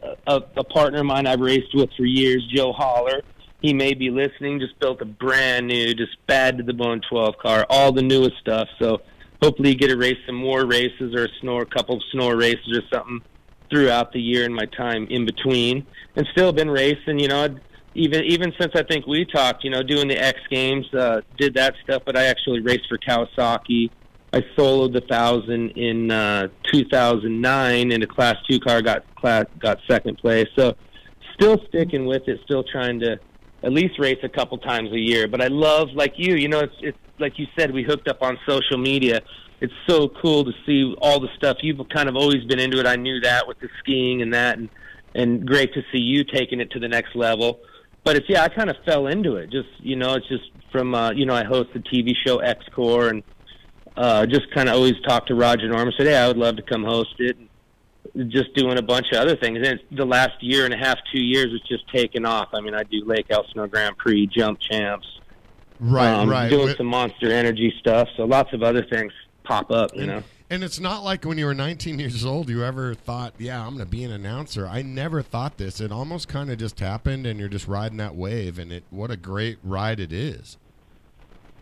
partner of mine I've raced with for years, Joe Holler, he may be listening, just built a brand new, just bad to the bone 12 car, all the newest stuff. So hopefully you get to race some more races or a couple of snore races or something throughout the year in my time in between. And still been racing, even since I think we talked, doing the X Games, did that stuff, but I actually raced for Kawasaki, I soloed the 1,000 in 2009, and a Class 2 car got second place. So still sticking with it, still trying to at least race a couple times a year. But I love, like you know, it's like you said, we hooked up on social media. It's so cool to see all the stuff. You've kind of always been into it. I knew that with the skiing and that, and great to see you taking it to the next level. But it's, I kind of fell into it. Just, you know, it's just from, you know, I host the TV show X-Core, and just kind of always talked to Roger Norman, said, hey, I would love to come host it. And just doing a bunch of other things. And the last year and a half, 2 years, it's just taken off. I mean, I do Lake Elsinore Grand Prix, Jump Champs. Right. Doing some Monster Energy stuff. So lots of other things pop up, you know. And it's not like when you were 19 years old, you ever thought, I'm going to be an announcer. I never thought this. It almost kind of just happened, and you're just riding that wave, and what a great ride it is.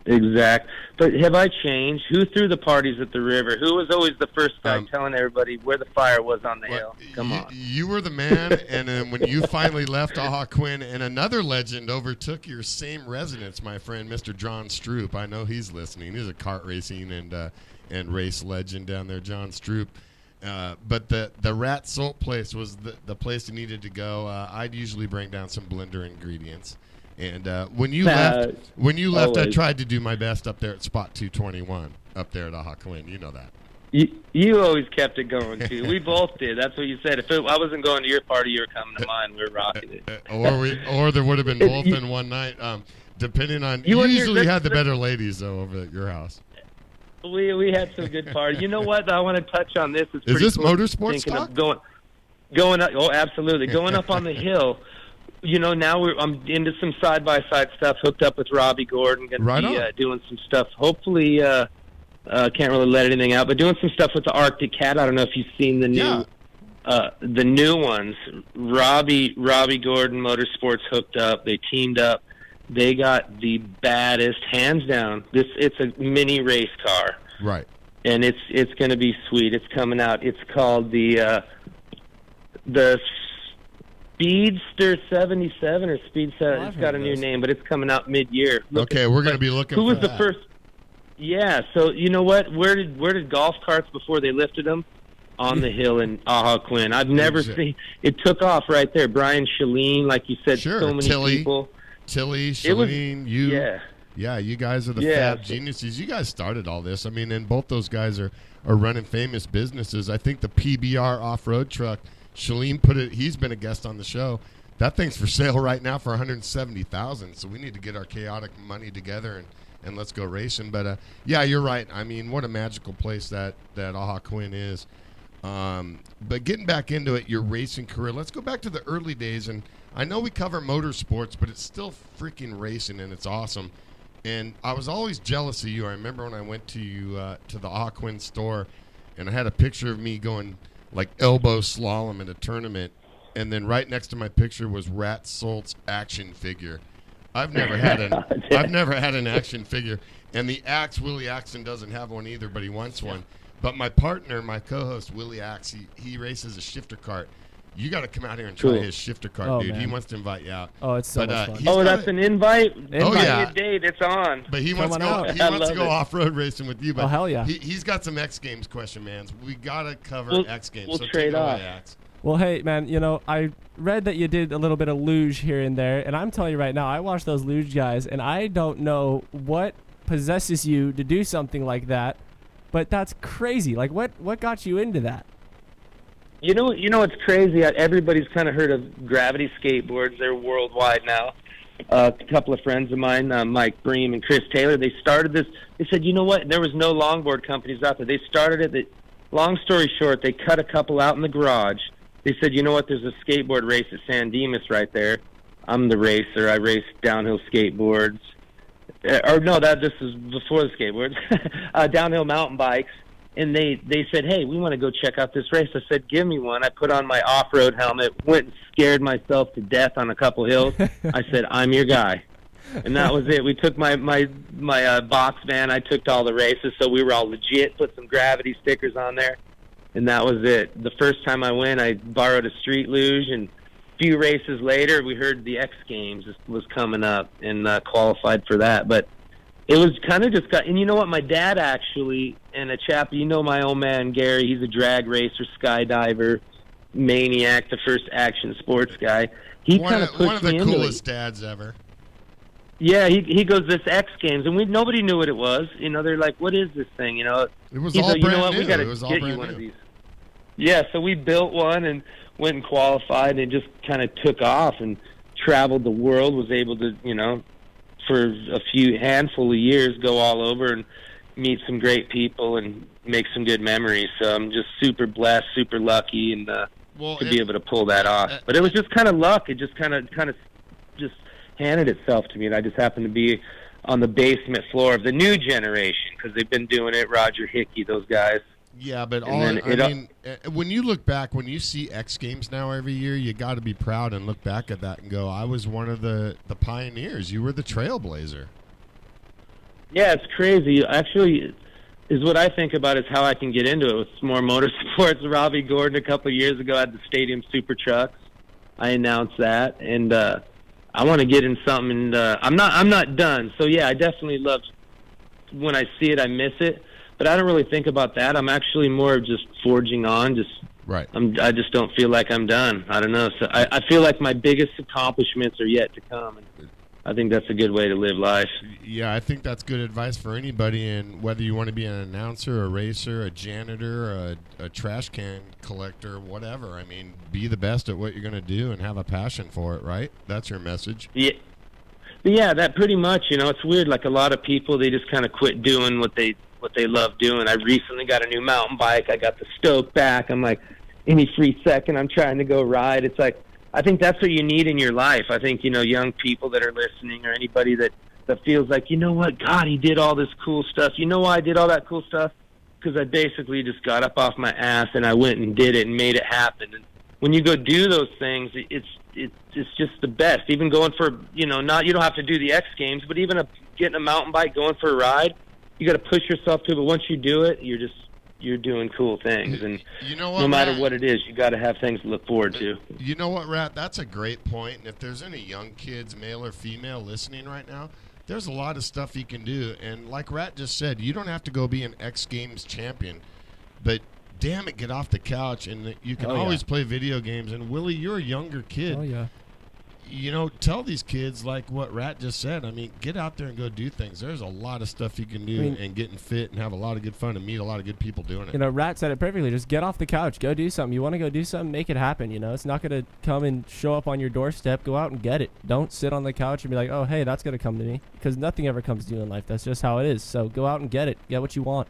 Exact. But have I changed? Who threw the parties at the river? Who was always the first guy telling everybody where the fire was on the hill? Come on. You were the man, and then when you finally left Aha Quinn, and another legend overtook your same residence, my friend, Mr. John Stroop. I know he's listening. He's a kart racing and race legend down there, John Stroop. But the Rat Salt place was the place you needed to go. I'd usually bring down some blender ingredients. And when you left, always. I tried to do my best up there at spot 221 up there at Aha Quinn. You know that. You always kept it going too. We both did. That's what you said. If I wasn't going to your party, you were coming to mine. We were rocking it. Or there would have been both in one night, depending on. You usually had the better ladies though over at your house. We had some good parties. You know what? I want to touch on this. It's Is this cool motorsports talk? of going up. Oh, absolutely. Going up on the hill. You know, now I'm into some side-by-side stuff, hooked up with Robbie Gordon, going to be doing some stuff. Hopefully, can't really let anything out, but doing some stuff with the Arctic Cat. I don't know if you've seen the new ones. Robbie Gordon Motorsports hooked up. They teamed up. They got the baddest, hands down. It's a mini race car, right? And it's going to be sweet. It's coming out. It's called the Speedster 77 or Speedster. It's got a new name, but it's coming out mid-year. Okay, we're going to be looking. Who for was the first? Yeah. So you know what? Where did golf carts before they lifted them? On the hill in Aha Quinn. I've never seen it. Took off right there. Brian Shalene, like you said, so many people. Tilly, Shalene, you. Yeah, you guys are the fab geniuses. You guys started all this. I mean, and both those guys are running famous businesses. I think the PBR off-road truck, Shalene he's been a guest on the show. That thing's for sale right now for $170,000. So we need to get our chaotic money together and let's go racing. But you're right. I mean, what a magical place that Aha Quinn is. But getting back into it, your racing career, let's go back to the early days. And I know we cover motorsports, but it's still freaking racing, and it's awesome. And I was always jealous of you. I remember when I went to the Aha Quinn store, and I had a picture of me going like elbow slalom in a tournament, and then right next to my picture was Rat Salt's action figure. I've never had an action figure, and the Axe, Willie Axon, doesn't have one either, but he wants one. But my partner, my co-host, Willie Axe, he races a shifter cart. You got to come out here and try his shifter cart, dude. Man. He wants to invite you out. Oh, it's so much fun. Oh, that's an invite? Oh, yeah. Date, it's on. But he wants to go off-road racing with you. But hell yeah. He's got some X Games question, man. We got to cover X Games. We'll trade off. Well, hey, man, you know, I read that you did a little bit of luge here and there, and I'm telling you right now, I watch those luge guys, and I don't know what possesses you to do something like that, but that's crazy. Like, what got you into that? You know, it's crazy. Everybody's kind of heard of gravity skateboards. They're worldwide now. A couple of friends of mine, Mike Bream and Chris Taylor, they started this. They said, you know what? There was no longboard companies out there. They started it. Long story short, they cut a couple out in the garage. They said, you know what? There's a skateboard race at San Dimas right there. I'm the racer. I race downhill skateboards. This is before the skateboards. Downhill mountain bikes. And they said, hey, we want to go check out this race. I said, give me one. I put on my off-road helmet, went and scared myself to death on a couple hills. I said, I'm your guy. And that was it. We took my box van. I took to all the races, so we were all legit, put some gravity stickers on there, and that was it. The first time I went, I borrowed a street luge, and a few races later, we heard the X Games was coming up and qualified for that. But it was kind of just got, and you know what, my dad actually, and a chap, you know, my old man Gary, he's a drag racer, skydiver, maniac, the first action sports guy. He kind of pushed me one of the into coolest it. dads ever. Yeah, he goes, this X Games, and nobody knew what it was. You know, they're like, what is this thing? You know, It was he's all like, you brand know what, new. we got It to was all get you brand one of new. these. Yeah, so we built one and went and qualified, and it just kind of took off and traveled the world, was able to, you know, for a handful of years, go all over and meet some great people and make some good memories. So I'm just super blessed, super lucky, and to be able to pull that off. But it was just kind of luck. It just kind of just handed itself to me, and I just happened to be on the basement floor of the new generation because they've been doing it. Roger Hickey, those guys. Yeah, but when you look back, when you see X Games now every year, you got to be proud and look back at that and go, I was one of the pioneers. You were the trailblazer. Yeah, it's crazy. Actually, is what I think about is how I can get into it with more motorsports. Robbie Gordon a couple of years ago had the Stadium Super Trucks. I announced that, and I want to get in something. And I'm not done. So yeah, I definitely love when I see it. I miss it. But I don't really think about that. I'm actually more of just forging on. Right. I just don't feel like I'm done. I don't know. So I feel like my biggest accomplishments are yet to come. And I think that's a good way to live life. Yeah, I think that's good advice for anybody. And whether you want to be an announcer, a racer, a janitor, a trash can collector, whatever. I mean, be the best at what you're going to do and have a passion for it, right? That's your message. Yeah. But yeah, that pretty much. You know, it's weird. Like a lot of people, they just kind of quit doing what they love doing. I recently got a new mountain bike. I got the Stoke back. I'm like, any free second, I'm trying to go ride. It's like, I think that's what you need in your life. I think, you know, young people that are listening or anybody that feels like, you know what, God, he did all this cool stuff. You know why I did all that cool stuff? Because I basically just got up off my ass and I went and did it and made it happen. And when you go do those things, it's just the best. Even going for, you know, you don't have to do the X Games, but even getting a mountain bike, going for a ride, you got to push yourself to it. But once you do it, you're doing cool things. And you know what, no matter Rat? what it is, you got to have things to look forward to. You know what, Rat? That's a great point. And if there's any young kids, male or female, listening right now, there's a lot of stuff you can do. And like Rat just said, you don't have to go be an X Games champion, but damn it, get off the couch and you can always play video games. And Willie, you're a younger kid. Oh yeah. You know, tell these kids like what Rat just said. I mean, get out there and go do things. There's a lot of stuff you can do and getting fit and have a lot of good fun and meet a lot of good people doing it. You know, Rat said it perfectly. Just get off the couch. Go do something. You want to go do something, make it happen. You know, it's not going to come and show up on your doorstep. Go out and get it. Don't sit on the couch and be like, oh, hey, that's going to come to me. Because nothing ever comes to you in life. That's just how it is. So go out and get it. Get what you want.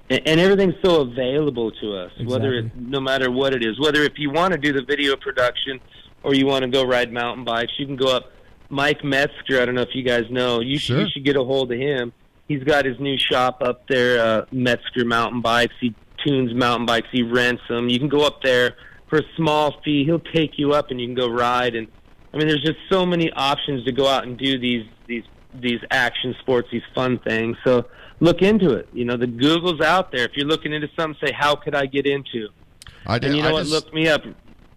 And everyththing's so available to us, Exactly. no matter what it is. Whether if you want to do the video production or you want to go ride mountain bikes, you can go up. Mike Metzger, I don't know if you guys know, you should get a hold of him. He's got his new shop up there, Metzger Mountain Bikes. He tunes mountain bikes. He rents them. You can go up there for a small fee. He'll take you up and you can go ride. And I mean, there's just so many options to go out and do these action sports, these fun things. So look into it. You know, the Google's out there. If you're looking into something, say, how could I get into? And you know what? Look me up.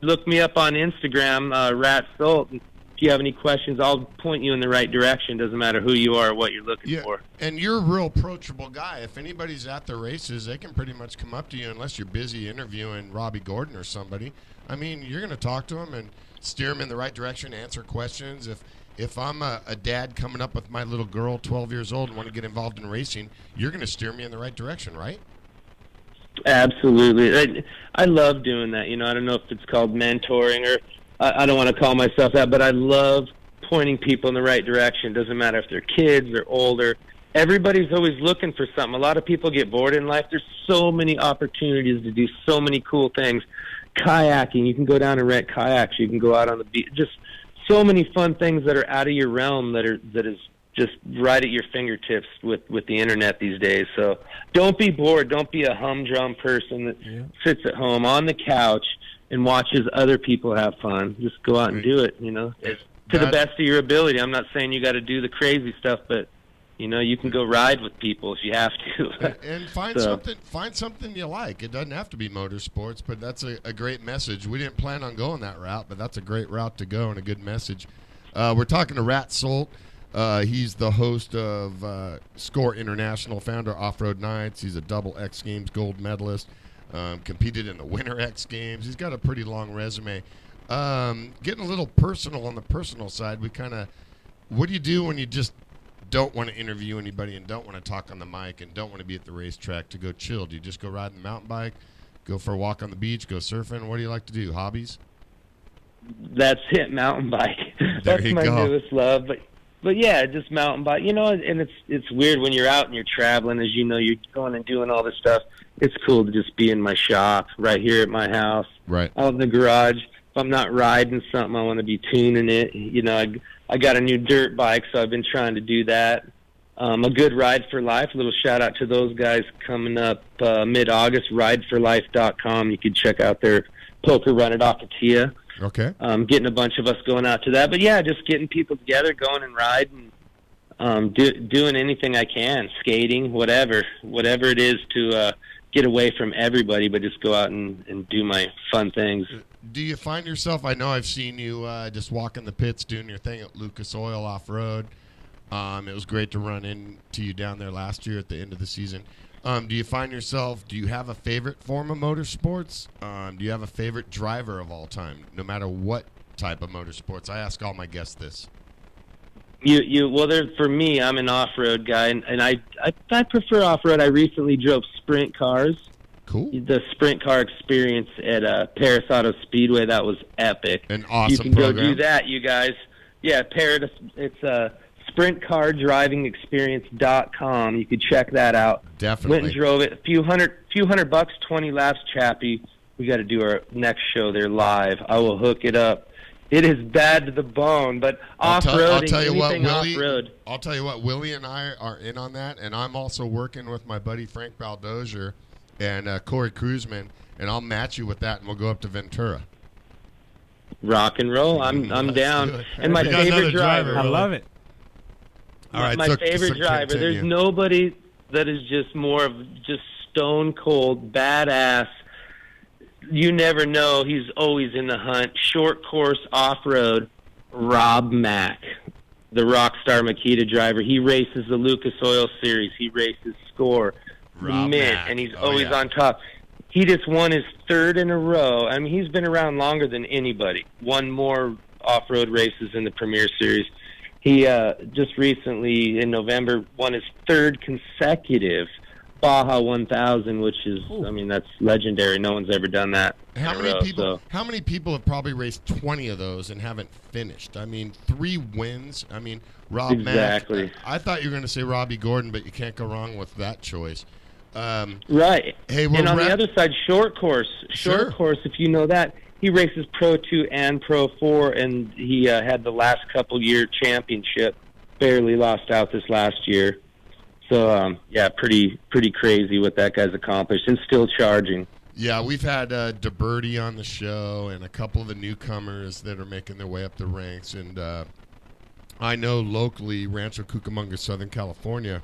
Look me up on Instagram, Rat Salt. If you have any questions, I'll point you in the right direction. Doesn't matter who you are or what you're looking for. And you're a real approachable guy. If anybody's at the races, they can pretty much come up to you unless you're busy interviewing Robbie Gordon or somebody. I mean, you're going to talk to them and steer them in the right direction, answer questions. If I'm a dad coming up with my little girl, 12 years old, and want to get involved in racing, you're going to steer me in the right direction, right? Absolutely. I love doing that. You know, I don't know if it's called mentoring or I don't want to call myself that, but I love pointing people in the right direction. Doesn't matter if they're kids or older. Everybody's always looking for something. A lot of people get bored in life. There's so many opportunities to do so many cool things. Kayaking, you can go down and rent kayaks. You can go out on the beach. Just so many fun things that are out of your realm that is just right at your fingertips with the internet these days. So don't be bored. Don't be a humdrum person that sits at home on the couch and watches other people have fun. Just go out and do it, you know, to the best of your ability. I'm not saying you got to do the crazy stuff, but you know, you can go ride with people if you have to. And find something you like. It doesn't have to be motorsports, but that's a great message. We didn't plan on going that route, but that's a great route to go and a good message. We're talking to Rat Salt. He's the host of Score International, founder Off-Road Nights. He's a double X Games gold medalist. Competed in the Winter X Games. He's got a pretty long resume. Getting a little personal on the personal side, what do you do when you just don't want to interview anybody and don't want to talk on the mic and don't want to be at the racetrack to go chill? Do you just go riding the mountain bike, go for a walk on the beach, go surfing? What do you like to do? Hobbies? That's it, mountain bike. That's my newest love. But yeah, just mountain bike. And it's weird when you're out and you're traveling, as you know, you're going and doing all this stuff. It's cool to just be in my shop right here at my house, right out in the garage. If I'm not riding something, I want to be tuning it. I got a new dirt bike, so I've been trying to do that. A good Ride for Life. A little shout out to those guys coming up mid-August. RideForLife.com. You can check out their poker run at Akatia. Okay. Getting a bunch of us going out to that. But yeah, just getting people together, going and riding, doing anything I can, skating, whatever it is to get away from everybody, but just go out and do my fun things. Do you find yourself, I know I've seen you just walking the pits doing your thing at Lucas Oil Off-Road. It was great to run into you down there last year at the end of the season. Do you find yourself, do you have a favorite form of motorsports? Do you have a favorite driver of all time, no matter what type of motorsports? I ask all my guests this. For me, I'm an off-road guy, and I prefer off-road. I recently drove sprint cars. Cool. The sprint car experience at Paris Auto Speedway, that was epic. An awesome You can program. go do that, you guys. Yeah, Paris. It's sprintcardrivingexperience.com. You could check that out. Definitely. Went and drove it. A few hundred bucks, 20 laps, Chappie. We got to do our next show there live. I will hook it up. It is bad to the bone, but off-roading, I'll tell you what, anything Willie, off-road. I'll tell you what, Willie and I are in on that, and I'm also working with my buddy Frank Baldozier and Corey Cruzman, and I'll match you with that, and we'll go up to Ventura. Rock and roll. I'm down. do it. And my You got another favorite driver. driver, I love it. All right, my so favorite driver. continue. There's nobody that is just more of just stone cold badass. You never know. He's always in the hunt. Short course off road. Rob Mack, the Rockstar Makita driver. He races the Lucas Oil Series. He races Score, the Rob Mint, Mack. and he's Oh, always yeah. on top. He just won his third in a row. I mean, he's been around longer than anybody. Won more off-road races in the Premier Series. He just recently, in November, won his third consecutive Baja 1000, which is, I mean, that's legendary. No one's ever done that. How in a many row, people? so. How many people have probably raced 20 of those and haven't finished? I mean, 3 wins. I mean, Rob Exactly. Mack. I thought you were going to say Robbie Gordon, but you can't go wrong with that choice. Right. Hey, and on the other side, short course. Sure. Short course, if you know that, he races Pro 2 and Pro 4, and he had the last couple-year championship. Barely lost out this last year. So, yeah, pretty crazy what that guy's accomplished, and still charging. Yeah, we've had DeBerti on the show and a couple of the newcomers that are making their way up the ranks. And I know locally, Rancho Cucamonga, Southern California,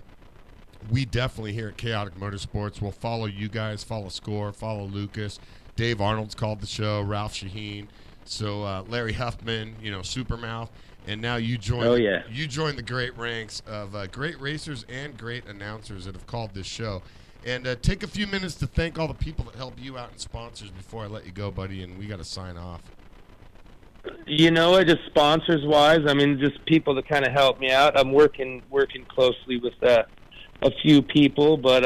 we definitely here at Kaotic Motorsports will follow you guys, follow Score, follow Lucas. Dave Arnold's called the show, Ralph Shaheen. So Larry Huffman, Supermouth. And now you join. Oh, yeah. You join the great ranks of great racers and great announcers that have called this show. And take a few minutes to thank all the people that help you out and sponsors before I let you go, buddy. And we got to sign off. You know what? Just sponsors-wise, I mean, just people that kind of help me out. I'm working closely with a few people, but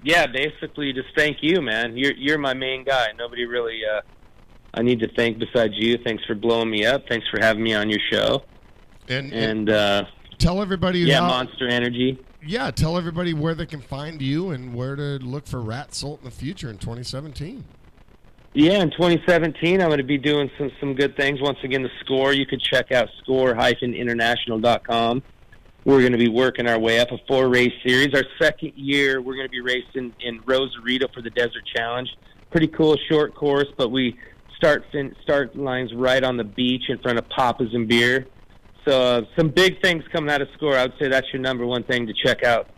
yeah, basically, just thank you, man. You're my main guy. Nobody really I need to thank besides you. Thanks for blowing me up. Thanks for having me on your show. And tell everybody. Yeah, Monster Energy. Yeah, tell everybody where they can find you and where to look for Rat Salt in the future in 2017. Yeah, in 2017, I'm going to be doing some good things. Once again, the Score. You can check out score-international.com. We're going to be working our way up a 4-race series. Our second year, we're going to be racing in Rosarito for the Desert Challenge. Pretty cool short course, but we start lines right on the beach in front of Papa's and Beer. So some big things coming out of Score. I would say that's your number one thing to check out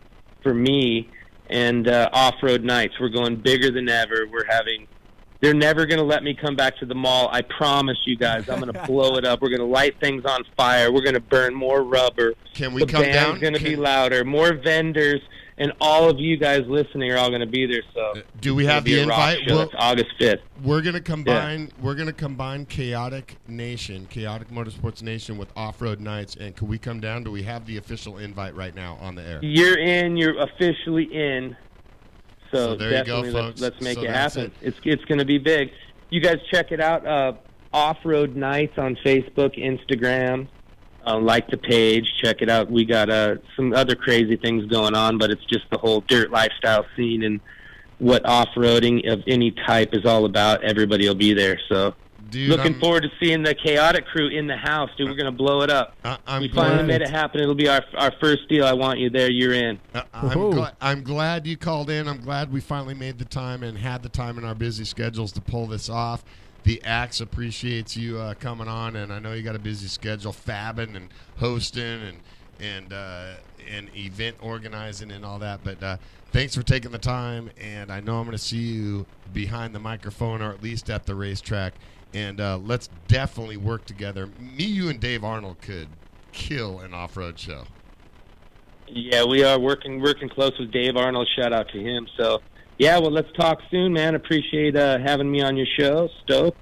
for me. And off-road nights, we're going bigger than ever. We're having They're never going to let me come back to the mall. I promise you guys. I'm going to blow it up. We're going to light things on fire. We're going to burn more rubber. Can we come down? The band's going to be louder. More vendors. And all of you guys listening are all going to be there. So do we have the invite? It's August 5th. We're going to combine. Yeah. We're going to combine Kaotic Motorsports Nation with Off Road Nights. And can we come down? Do we have the official invite right now on the air? You're in. You're officially in. So there you go, folks. Let's make it happen. It's going to be big. You guys check it out. Off Road Nights on Facebook, Instagram. Like the page, check it out. We got some other crazy things going on, but it's just the whole dirt lifestyle scene and what off-roading of any type is all about. Everybody will be there. So looking forward to seeing the Kaotic crew in the house, dude. We're going to blow it up. We finally made it happen. It'll be our first deal. I want you there. You're in. I'm glad you called in. I'm glad we finally made the time and had the time in our busy schedules to pull this off. The Axe appreciates you coming on, and I know you got a busy schedule, fabbing and hosting and event organizing and all that. But thanks for taking the time, and I know I'm going to see you behind the microphone or at least at the racetrack. And let's definitely work together. Me, you, and Dave Arnold could kill an off-road show. Yeah, we are working close with Dave Arnold. Shout out to him. So. Yeah, well, let's talk soon, man. Appreciate having me on your show. Stoked.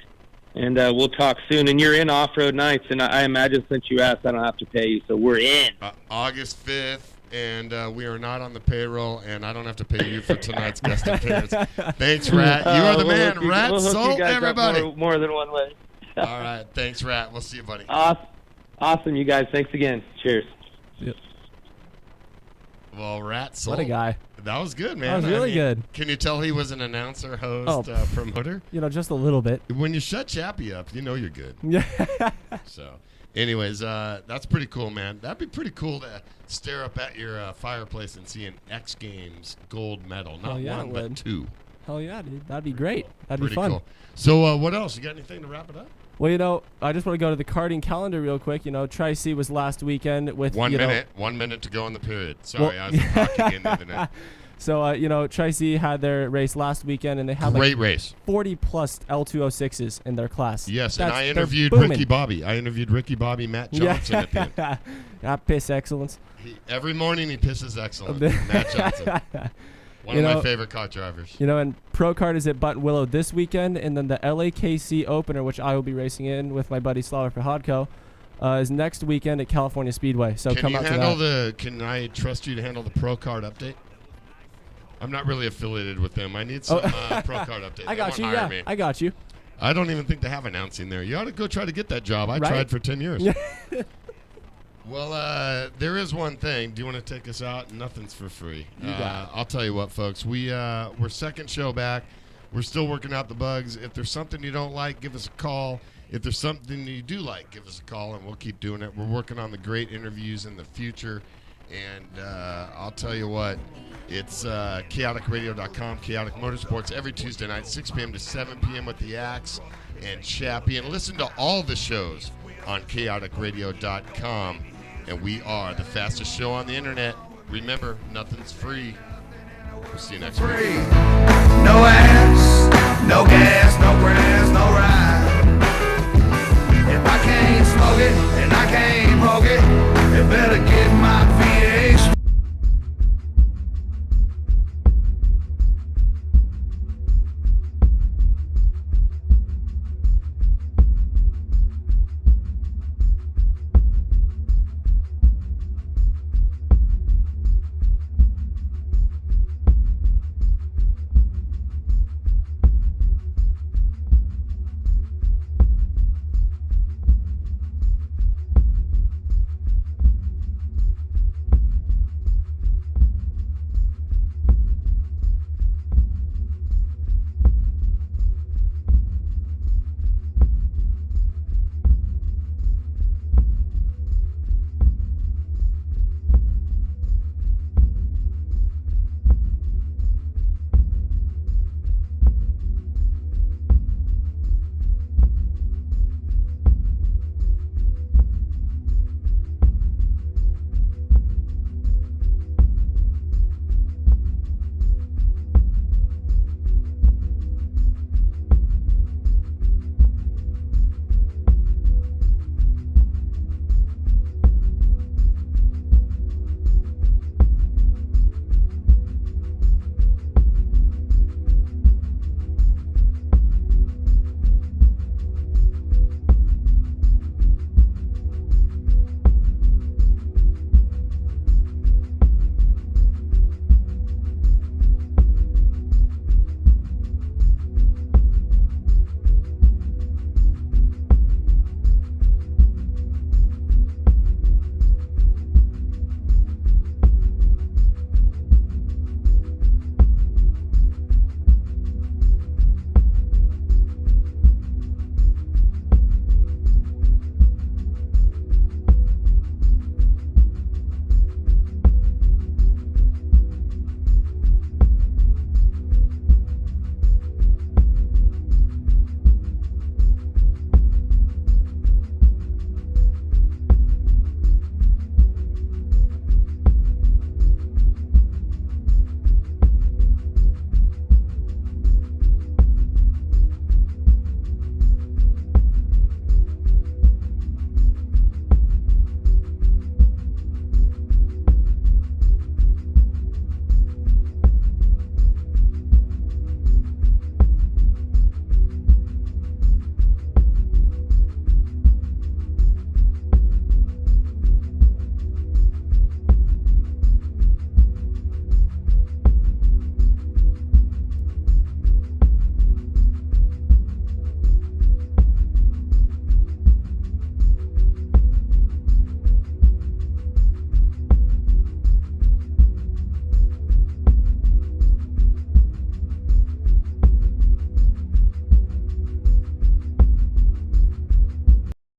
And we'll talk soon. And you're in Off-Road Nights, and I imagine since you asked, I don't have to pay you, so we're in. August 5th, and we are not on the payroll, and I don't have to pay you for tonight's guest appearance. Thanks, Rat. You are the man. Rat, sold everybody. More than one way. All right. Thanks, Rat. We'll see you, buddy. Awesome, you guys. Thanks again. Cheers. Yep. Well, Rat sold. What a guy. That was good, man. That was really good. Can you tell he was an announcer, host, promoter? You know, just a little bit. When you shut Chappie up, you know you're good. Yeah. So, anyways, that's pretty cool, man. That'd be pretty cool to stare up at your fireplace and see an X Games gold medal. Not one, but two. Hell yeah, dude. That'd be great. That'd pretty be fun. Cool. So, what else? You got anything to wrap it up? Well, you know, I just want to go to the karting calendar real quick. You know, Tri-C was last weekend with 1 minute. 1 minute to go in the period. Sorry, I was talking in the internet. So, you know, Tri-C had their race last weekend, and they had great race. 40-plus L206s in their class. Yes, and I interviewed Ricky Bobby. Matt Johnson at the end. That piss excellence. Every morning he pisses excellent. Matt Johnson. One of my favorite kart drivers. You know, and Pro Kart is at Button Willow this weekend, and then the LAKC opener, which I will be racing in with my buddy Slaughter Fahodko, is next weekend at California Speedway. So come out to that. Can I trust you to handle the Pro Kart update? I'm not really affiliated with them. I need some Pro Kart update. I got you. Yeah, I got you. I don't even think they have announcing there. You ought to go try to get that job. I tried for 10 years. Well, there is one thing. Do you want to take us out? Nothing's for free. I'll tell you what, folks. We're second show back. We're still working out the bugs. If there's something you don't like, give us a call. If there's something you do like, give us a call, and we'll keep doing it. We're working on the great interviews in the future. And I'll tell you what, it's chaoticradio.com, Chaotic Motorsports, every Tuesday night, 6 p.m. to 7 p.m. with the Axe and Chappie. And listen to all the shows on chaoticradio.com. And we are the fastest show on the internet. Remember, nothing's free. We'll see you next week. No ass, no gas, no grass.